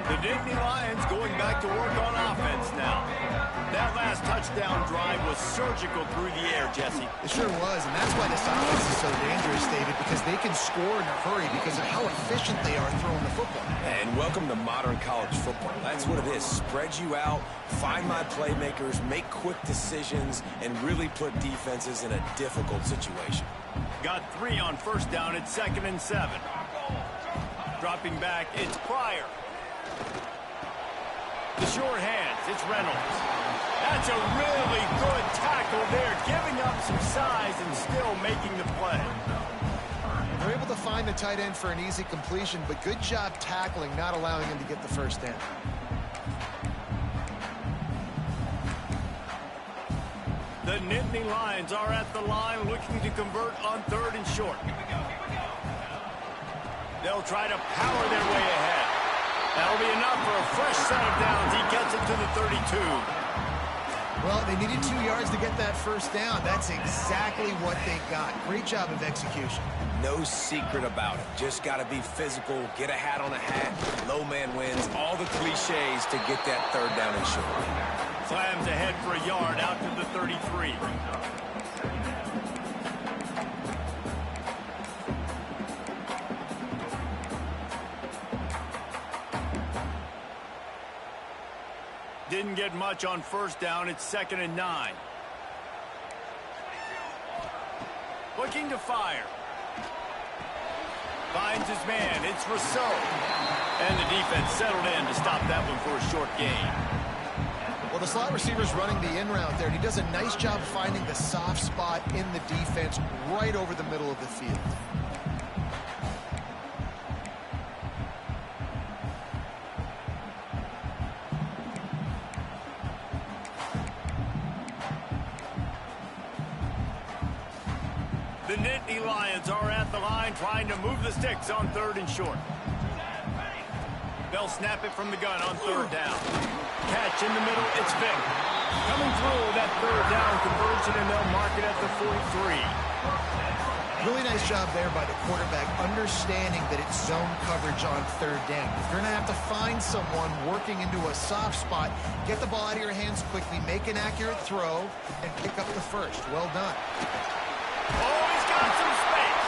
The Nittany Lions going back to work on offense now. That last touchdown drive was surgical through the air, Jesse. It sure was, and that's why this offense is so dangerous, David, because they can score in a hurry because of how efficient they are throwing the football. And welcome to modern college football. That's what it is. Spread you out, find my playmakers, make quick decisions, and really put defenses in a difficult situation. Got 3 on first down at 2nd and 7. Dropping back, it's Pryor. The short hands, it's Reynolds. That's a really good tackle there, giving up some size and still making the play. They're able to find the tight end for an easy completion, but good job tackling, not allowing him to get the first down. The Nittany Lions are at the line looking to convert on 3rd and short. They'll try to power their way ahead. That'll be enough for a fresh set of downs. He gets it to the 32. Well, they needed 2 yards to get that first down. That's exactly what they got. Great job of execution. No secret about it. Just got to be physical, get a hat on a hat, low man wins, all the cliches to get that 3rd down and short. Slams ahead for a yard out to the 33. Didn't get much on first down. It's 2nd and 9. Looking to fire. Finds his man. It's Rousseau. And the defense settled in to stop that one for a short gain. Well, the slot receiver's running the in route there, and he does a nice job finding the soft spot in the defense right over the middle of the field. The Nittany Lions are at the line trying to move the sticks on 3rd and short. They'll snap it from the gun on 3rd down. Catch in the middle, it's Vick. Coming through that 3rd down conversion, and they'll mark it at the 43. Really nice job there by the quarterback, understanding that it's zone coverage on 3rd down. If you're going to have to find someone working into a soft spot, get the ball out of your hands quickly, make an accurate throw, and pick up the first. Well done. Oh, he's got some space.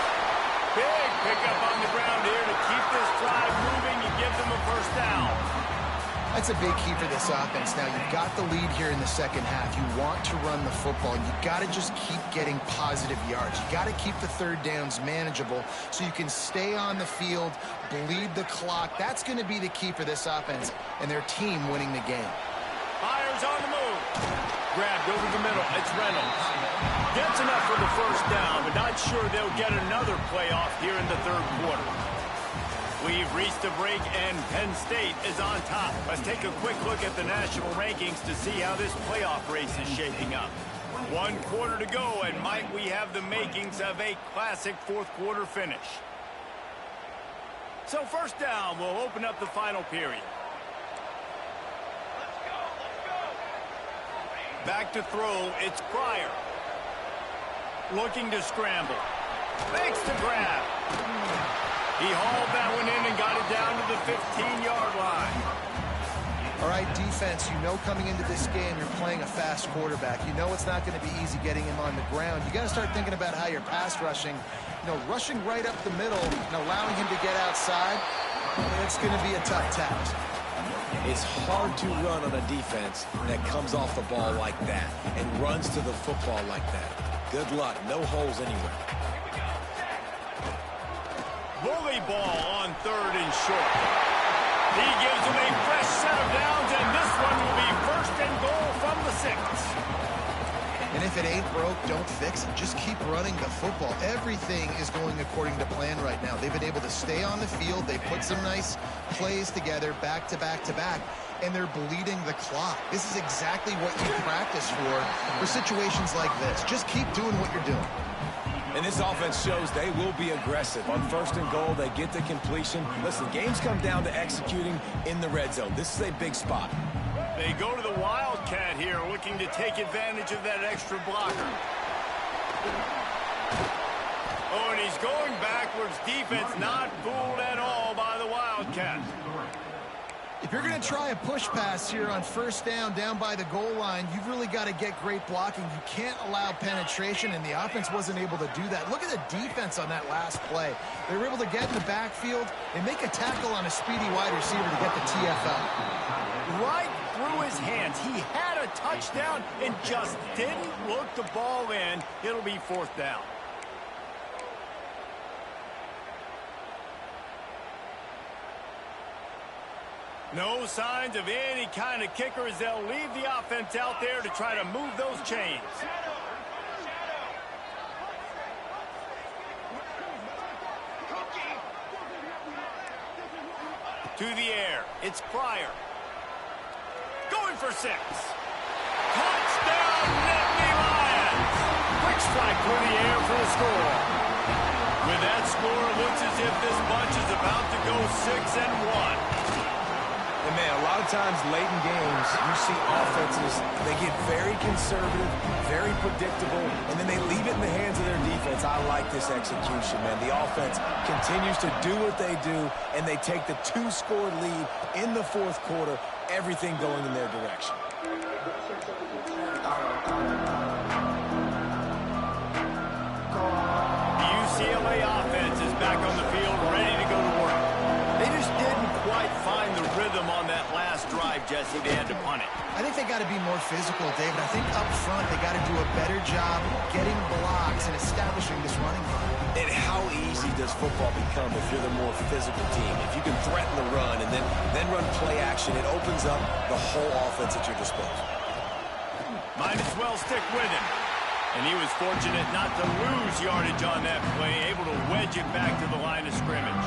Big pickup on the ground here to keep this drive moving and give them a first down. I That's a big key for this offense. Now, you've got the lead here in the second half. You want to run the football, and you've got to just keep getting positive yards. You got to keep the third downs manageable so you can stay on the field, bleed the clock. That's going to be the key for this offense and their team winning the game. Myers on the move. Grabbed over the middle. It's Reynolds. Gets enough for the first down, but not sure they'll get another playoff here in the third quarter. We've reached a break, and Penn State is on top. Let's take a quick look at the national rankings to see how this playoff race is shaping up. 1 quarter to go, and might we have the makings of a classic fourth quarter finish. So first down, we'll open up the final period. Let's go. Back to throw, it's Pryor. Looking to scramble. Makes the grab. He hauled that one in and got it down to the 15-yard line. All right, defense, you know coming into this game you're playing a fast quarterback. You know it's not going to be easy getting him on the ground. You got to start thinking about how you're pass rushing. Rushing right up the middle and allowing him to get outside, it's going to be a tough task. It's hard to run on a defense that comes off the ball like that and runs to the football like that. Good luck. No holes anywhere. Bully ball on third and short. He gives him a fresh set of downs, and this one will be first and goal from the 6. And if it ain't broke, don't fix it. Just keep running the football. Everything is going according to plan right now. They've been able to stay on the field. They put some nice plays together back to back to back, and they're bleeding the clock. This is exactly what you practice for situations like this. Just keep doing what you're doing. And this offense shows they will be aggressive. On first and goal, they get the completion. Listen, games come down to executing in the red zone. This is a big spot. They go to the Wildcat here, looking to take advantage of that extra blocker. Oh, and he's going backwards. Defense not fooled at all by the Wildcat. If you're going to try a push pass here on first down by the goal line, you've really got to get great blocking. You can't allow penetration, and the offense wasn't able to do that. Look at the defense on that last play. They were able to get in the backfield and make a tackle on a speedy wide receiver to get the TFL. Right through his hands. He had a touchdown and just didn't look the ball in. It'll be fourth down. No signs of any kind of kicker as they'll leave the offense out there to try to move those chains. To the air, it's Pryor. Going for 6. Touchdown, Nittany Lions! Quick strike through the air for the score. With that score, it looks as if this bunch is about to go 6-1. And man, a lot of times late in games, you see offenses, they get very conservative, very predictable, and then they leave it in the hands of their defense. I like this execution, man. The offense continues to do what they do, and they take the 2-score lead in the fourth quarter, everything going in their direction. The UCLA offense is back on the field, ready to go to work. They just didn't quite find the rhythm on that last drive, Jesse. They had to punt it. I think they got to be more physical, David. I think up front they got to do a better job getting blocks and establishing this running game. And how easy does football become if you're the more physical team? If you can threaten the run and then run play action, it opens up the whole offense at your disposal. Might as well stick with him. And he was fortunate not to lose yardage on that play, able to wedge it back to the line of scrimmage.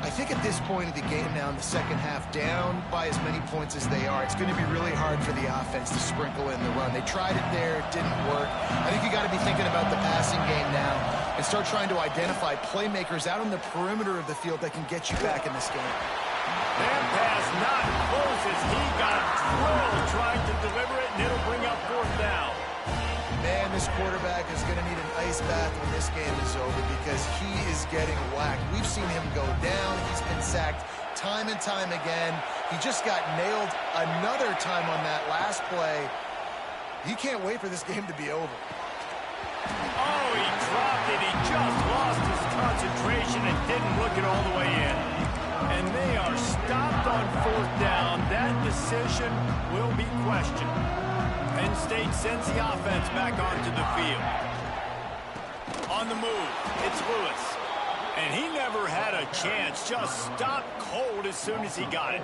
I think at this point of the game now in the second half, down by as many points as they are, it's going to be really hard for the offense to sprinkle in the run. They tried it there, it didn't work. I think you got to be thinking about the passing game now and start trying to identify playmakers out on the perimeter of the field that can get you back in this game. That pass not close as he got drilled trying to deliver it, and it'll bring up fourth down. Man, this quarterback is going to need an ice bath when this game is over because he is getting whacked. We've seen him go down. He's been sacked time and time again. He just got nailed another time on that last play. He can't wait for this game to be over. Oh, he dropped it. He just lost his concentration and didn't look it all the way in. And they are stopped on fourth down. that decision will be questioned. Penn State sends the offense back onto the field. On the move, it's Lewis. And he never had a chance, just stopped cold as soon as he got it.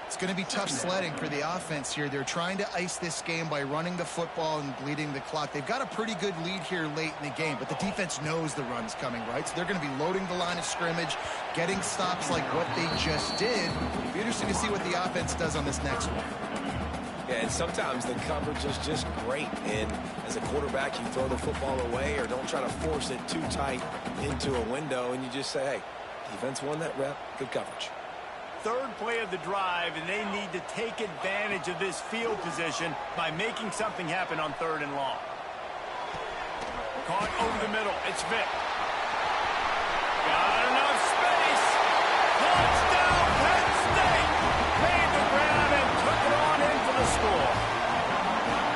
It's going to be tough sledding for the offense here. They're trying to ice this game by running the football and bleeding the clock. They've got a pretty good lead here late in the game, but the defense knows the run's coming, right? So they're going to be loading the line of scrimmage, getting stops like what they just did. It'll be interesting to see what the offense does on this next one. Yeah, and sometimes the coverage is just great. And as a quarterback, you throw the football away or don't try to force it too tight into a window, and you just say, hey, defense won that rep, good coverage. Third play of the drive, and they need to take advantage of this field position by making something happen on 3rd and long. Caught over the middle. It's Vick. Got enough space. Touchdown, Penn State. Made the grab and took it on in for the score.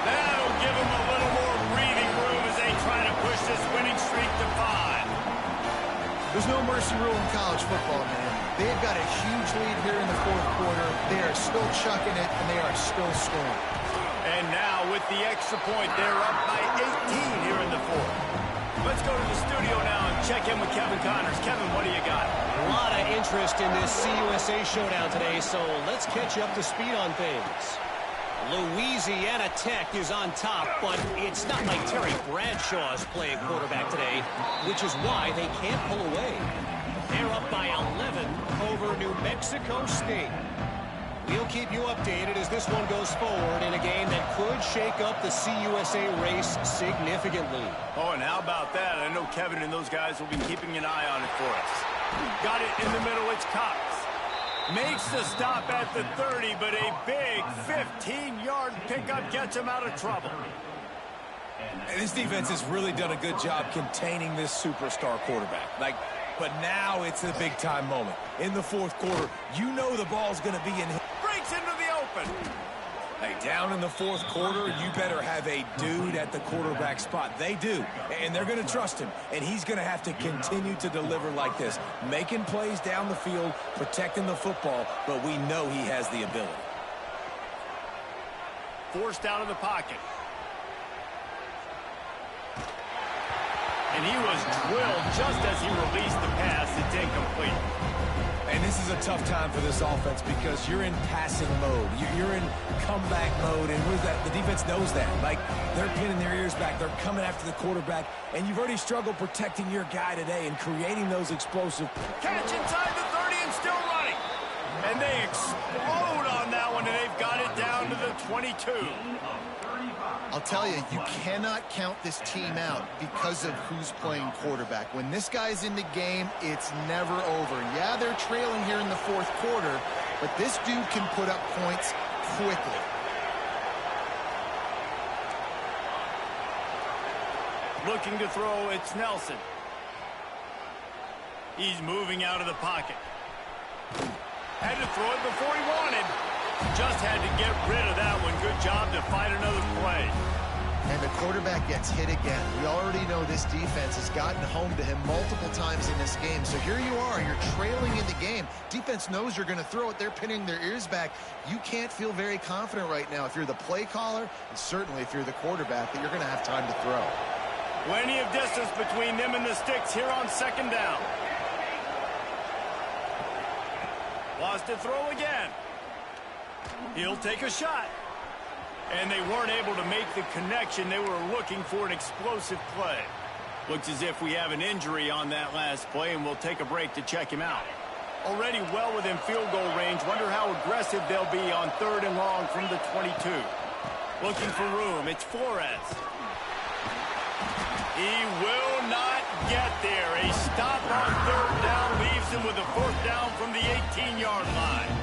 That'll give them a little more breathing room as they try to push this winning streak to 5. There's no mercy rule in college football, man. They've got a huge lead here in the 4th quarter. They are still chucking it, and they are still scoring. And now, with the extra point, they're up by 18 here in the 4th. Let's go to the studio now and check in with Kevin Connors. Kevin, what do you got? A lot of interest in this CUSA showdown today, so let's catch you up to speed on things. Louisiana Tech is on top, but it's not like Terry Bradshaw is playing quarterback today, which is why they can't pull away. They're up by 11 over New Mexico State. We'll keep you updated as this one goes forward in a game that could shake up the CUSA race significantly. Oh, and how about that? I know Kevin and those guys will be keeping an eye on it for us. Got it in the middle. It's Cox. Makes the stop at the 30, but a big 15-yard pickup gets him out of trouble. And this defense has really done a good job containing this superstar quarterback. But now it's a big-time moment. In the 4th quarter, you know the ball's going to be in. Breaks into the open. Hey, down in the 4th quarter, you better have a dude at the quarterback spot. They do, and they're going to trust him. And he's going to have to continue to deliver like this, making plays down the field, protecting the football, but we know he has the ability. Forced out of the pocket. And he was drilled just as he released the pass. It's incomplete. And this is a tough time for this offense because you're in passing mode. You're in comeback mode, and with that, the defense knows that. They're pinning their ears back. They're coming after the quarterback, and you've already struggled protecting your guy today and creating those explosive. Catch inside the 30 and still running. And they explode on that one, and they've got it down to the 22. I'll tell you, you cannot count this team out because of who's playing quarterback. When this guy's in the game, it's never over. Yeah, they're trailing here in the 4th quarter, but this dude can put up points quickly. Looking to throw, it's Nelson. He's moving out of the pocket. Had to throw it before he wanted. Just had to get rid of that one. Good job to find another play. And the quarterback gets hit again. We already know this defense has gotten home to him multiple times in this game. So here you are. You're trailing in the game. Defense knows you're going to throw it. They're pinning their ears back. You can't feel very confident right now if you're the play caller, and certainly if you're the quarterback, that you're going to have time to throw. Plenty of distance between them and the sticks here on 2nd down. Wants to throw again. He'll take a shot. And they weren't able to make the connection. They were looking for an explosive play. Looks as if we have an injury on that last play, and we'll take a break to check him out. Already well within field goal range. Wonder how aggressive they'll be on 3rd and long from the 22. Looking for room. It's Flores. He will not get there. A stop on 3rd down leaves him with a 4th down from the 18-yard line.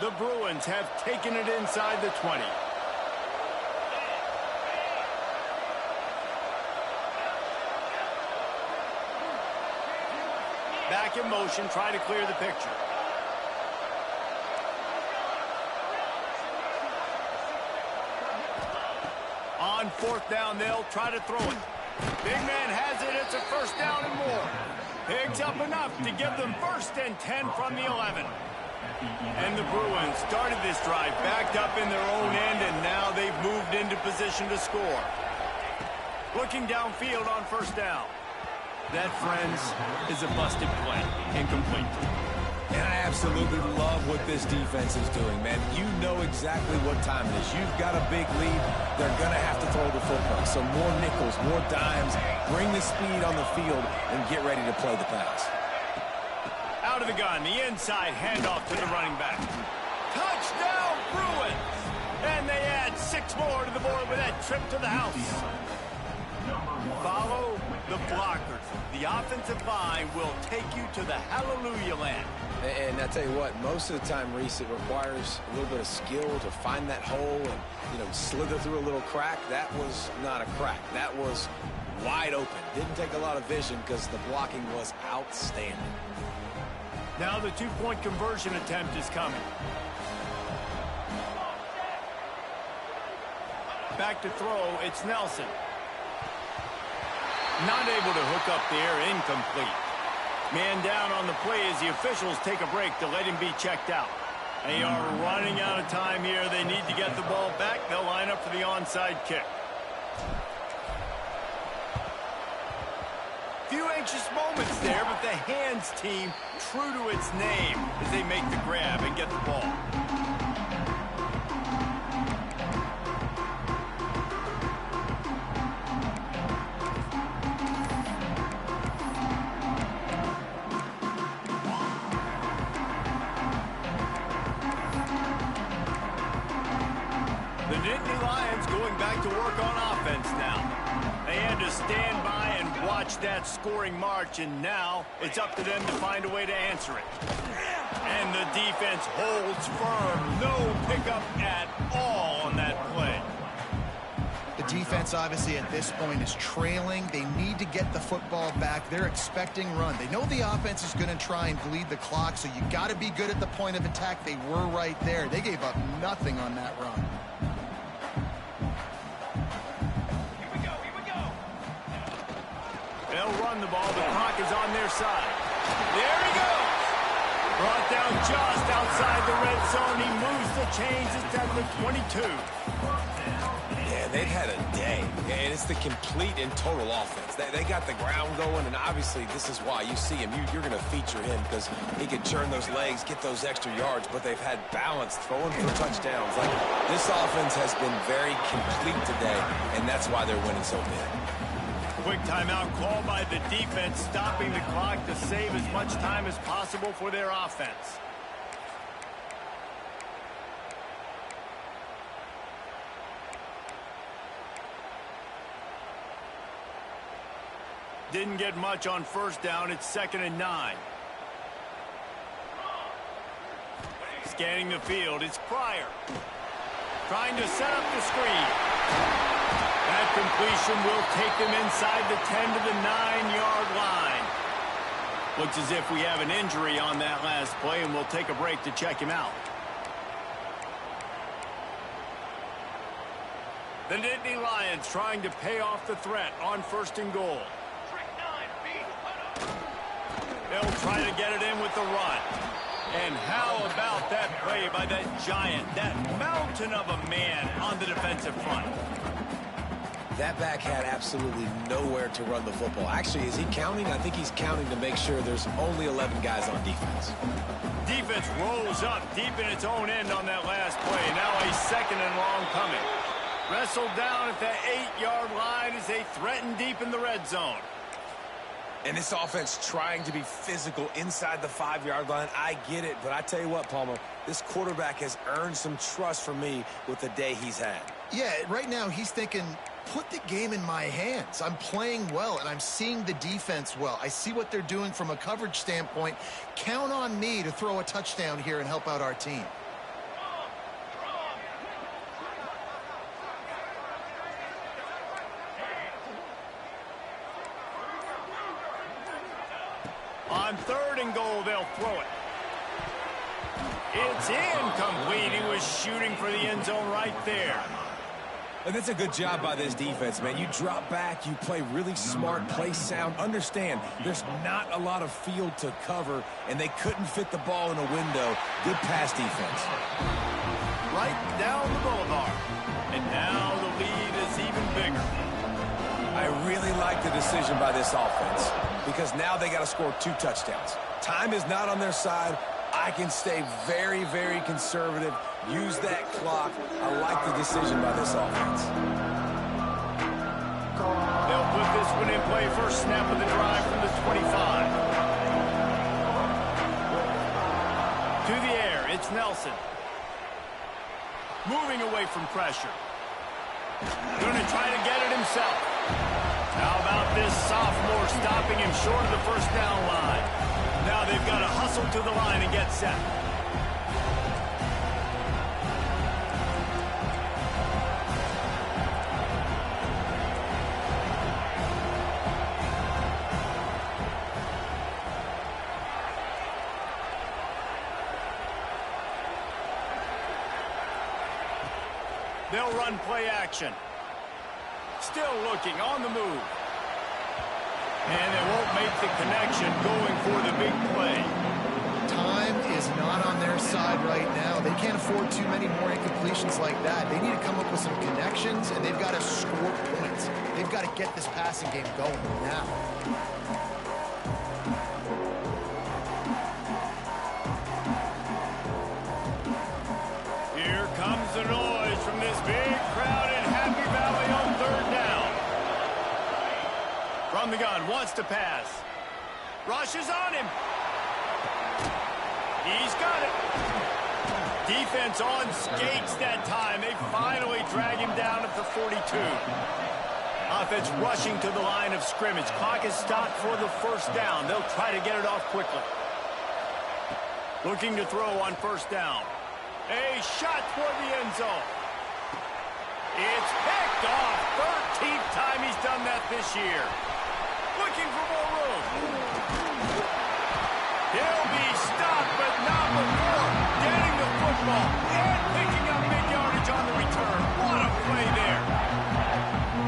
The Bruins have taken it inside the 20. Back in motion, try to clear the picture. On fourth down, they'll try to throw it. Big man has it. It's a first down and more. Picks up enough to give them 1st and 10 from the 11. And the Bruins started this drive backed up in their own end, and now they've moved into position to score. Looking downfield on first down. That, friends, is a busted play. Incomplete. And I absolutely love what this defense is doing, man. You know exactly what time it is. You've got a big lead. They're going to have to throw the football. So more nickels, more dimes. Bring the speed on the field and get ready to play the pass. Out of the gun, the inside handoff to the running back. Touchdown, Bruins! And they add 6 more to the board with that trip to the house. Follow the blockers. The offensive line will take you to the hallelujah land. And I tell you what, most of the time, Reese, it requires a little bit of skill to find that hole and, slither through a little crack. That was not a crack. That was wide open. Didn't take a lot of vision because the blocking was outstanding. Now the 2-point conversion attempt is coming. Back to throw, it's Nelson. Not able to hook up there, incomplete. Man down on the play as the officials take a break to let him be checked out. They are running out of time here. They need to get the ball back. They'll line up for the onside kick. Few anxious moments there, but the hands team true to its name as they make the grab and get the ball. The Nittany Lions going back to work on offense now. They had to stand by and watch that scoring march, and now it's up to them to find a way to answer it. And the defense holds firm. No pickup at all on that play. The defense, obviously, at this point is trailing. They need to get the football back. They're expecting run. They know the offense is going to try and bleed the clock, so you got to be good at the point of attack. They were right there. They gave up nothing on that run. They'll run the ball. The clock is on their side. There he goes. Brought down just outside the red zone. He moves the chains. It's at the 22. Yeah, they've had a day, and it's the complete and total offense. They got the ground going, and obviously this is why you see him. You're going to feature him because he can turn those legs, get those extra yards, but they've had balance, throwing for touchdowns. Like, this offense has been very complete today, and that's why they're winning so big. Quick timeout called by the defense, stopping the clock to save as much time as possible for their offense. Didn't get much on first down. It's 2nd and 9. Scanning the field, it's Pryor. Trying to set up the screen. That completion will take them inside the 10 to the 9-yard line. Looks as if we have an injury on that last play, and we'll take a break to check him out. The Nittany Lions trying to pay off the threat on 1st and goal. They'll try to get it in with the run. And how about that play by that giant, that mountain of a man on the defensive front? That back had absolutely nowhere to run the football. Actually, is he counting? I think he's counting to make sure there's only 11 guys on defense. Defense rolls up deep in its own end on that last play. Now a 2nd and long coming. Wrestled down at the 8-yard line as they threaten deep in the red zone. And this offense trying to be physical inside the 5-yard line. I get it, but I tell you what, Palmer, this quarterback has earned some trust from me with the day he's had. Yeah, right now he's thinking, put the game in my hands. I'm playing well, and I'm seeing the defense well. I see what they're doing from a coverage standpoint. Count on me to throw a touchdown here and help out our team. On 3rd and goal, they'll throw it. It's incomplete. He was shooting for the end zone right there. And that's a good job by this defense, man. You drop back, you play really smart, play sound. Understand, there's not a lot of field to cover, and they couldn't fit the ball in a window. Good pass defense. Right down the boulevard. And now the lead is even bigger. I really like the decision by this offense because now they got to score 2 touchdowns. Time is not on their side. I can stay very, very conservative. Use that clock. I like the decision by this offense. They'll put this one in play. First snap of the drive from the 25. To the air, it's Nelson. Moving away from pressure. Going to try to get it himself. How about this sophomore stopping him short of the first down line? Now they've got to hustle to the line and get set. They'll run play action. Still looking on the move. And they won't make the connection going for the big play. Time is not on their side right now. They can't afford too many more incompletions like that. They need to come up with some connections, and they've got to score points. They've got to get this passing game going now. Here comes the noise from this big crowd in Happy Valley on 3rd down. From the gun, wants to pass. Rushes on him. He's got it. Defense on skates that time. They finally drag him down at the 42. Offense rushing to the line of scrimmage. Clock is stopped for the first down. They'll try to get it off quickly. Looking to throw on 1st down. A shot toward the end zone. It's picked off. 13th time he's done that this year. Looking for more room. He'll be stopped, but not before getting the football and picking up big yardage on the return. What a play there.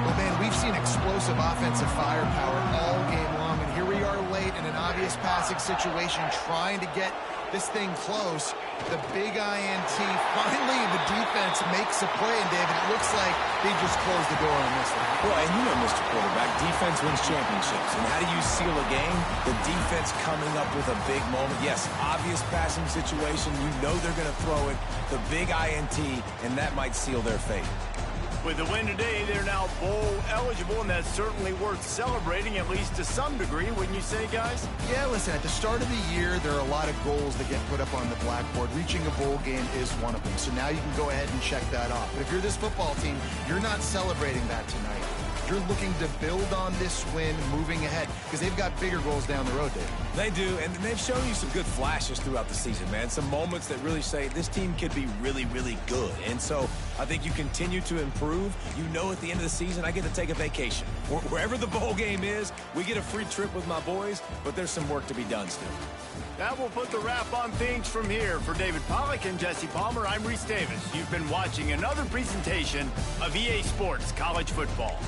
Well, man, we've seen explosive offensive firepower all game long, and here we are late in an obvious passing situation trying to get this thing close. The big INT. Finally, the defense makes a play, and David, it looks like they just closed the door on this one. Well, and you know, Mr. Quarterback, defense wins championships. And how do you seal a game? The defense coming up with a big moment. Yes, obvious passing situation. You know they're going to throw it. The big INT, and that might seal their fate. With the win today, they're now bowl eligible, and that's certainly worth celebrating, at least to some degree, wouldn't you say, guys? Yeah, listen, at the start of the year, there are a lot of goals that get put up on the blackboard. Reaching a bowl game is one of them. So now you can go ahead and check that off. But if you're this football team, you're not celebrating that tonight. You're looking to build on this win moving ahead because they've got bigger goals down the road, Dave. They do, and they've shown you some good flashes throughout the season, man. Some moments that really say this team could be really, really good. And so I think you continue to improve. You know at the end of the season, I get to take a vacation. Wherever the bowl game is, we get a free trip with my boys, but there's some work to be done still. That will put the wrap on things from here. For David Pollack and Jesse Palmer, I'm Reese Davis. You've been watching another presentation of EA Sports College Football.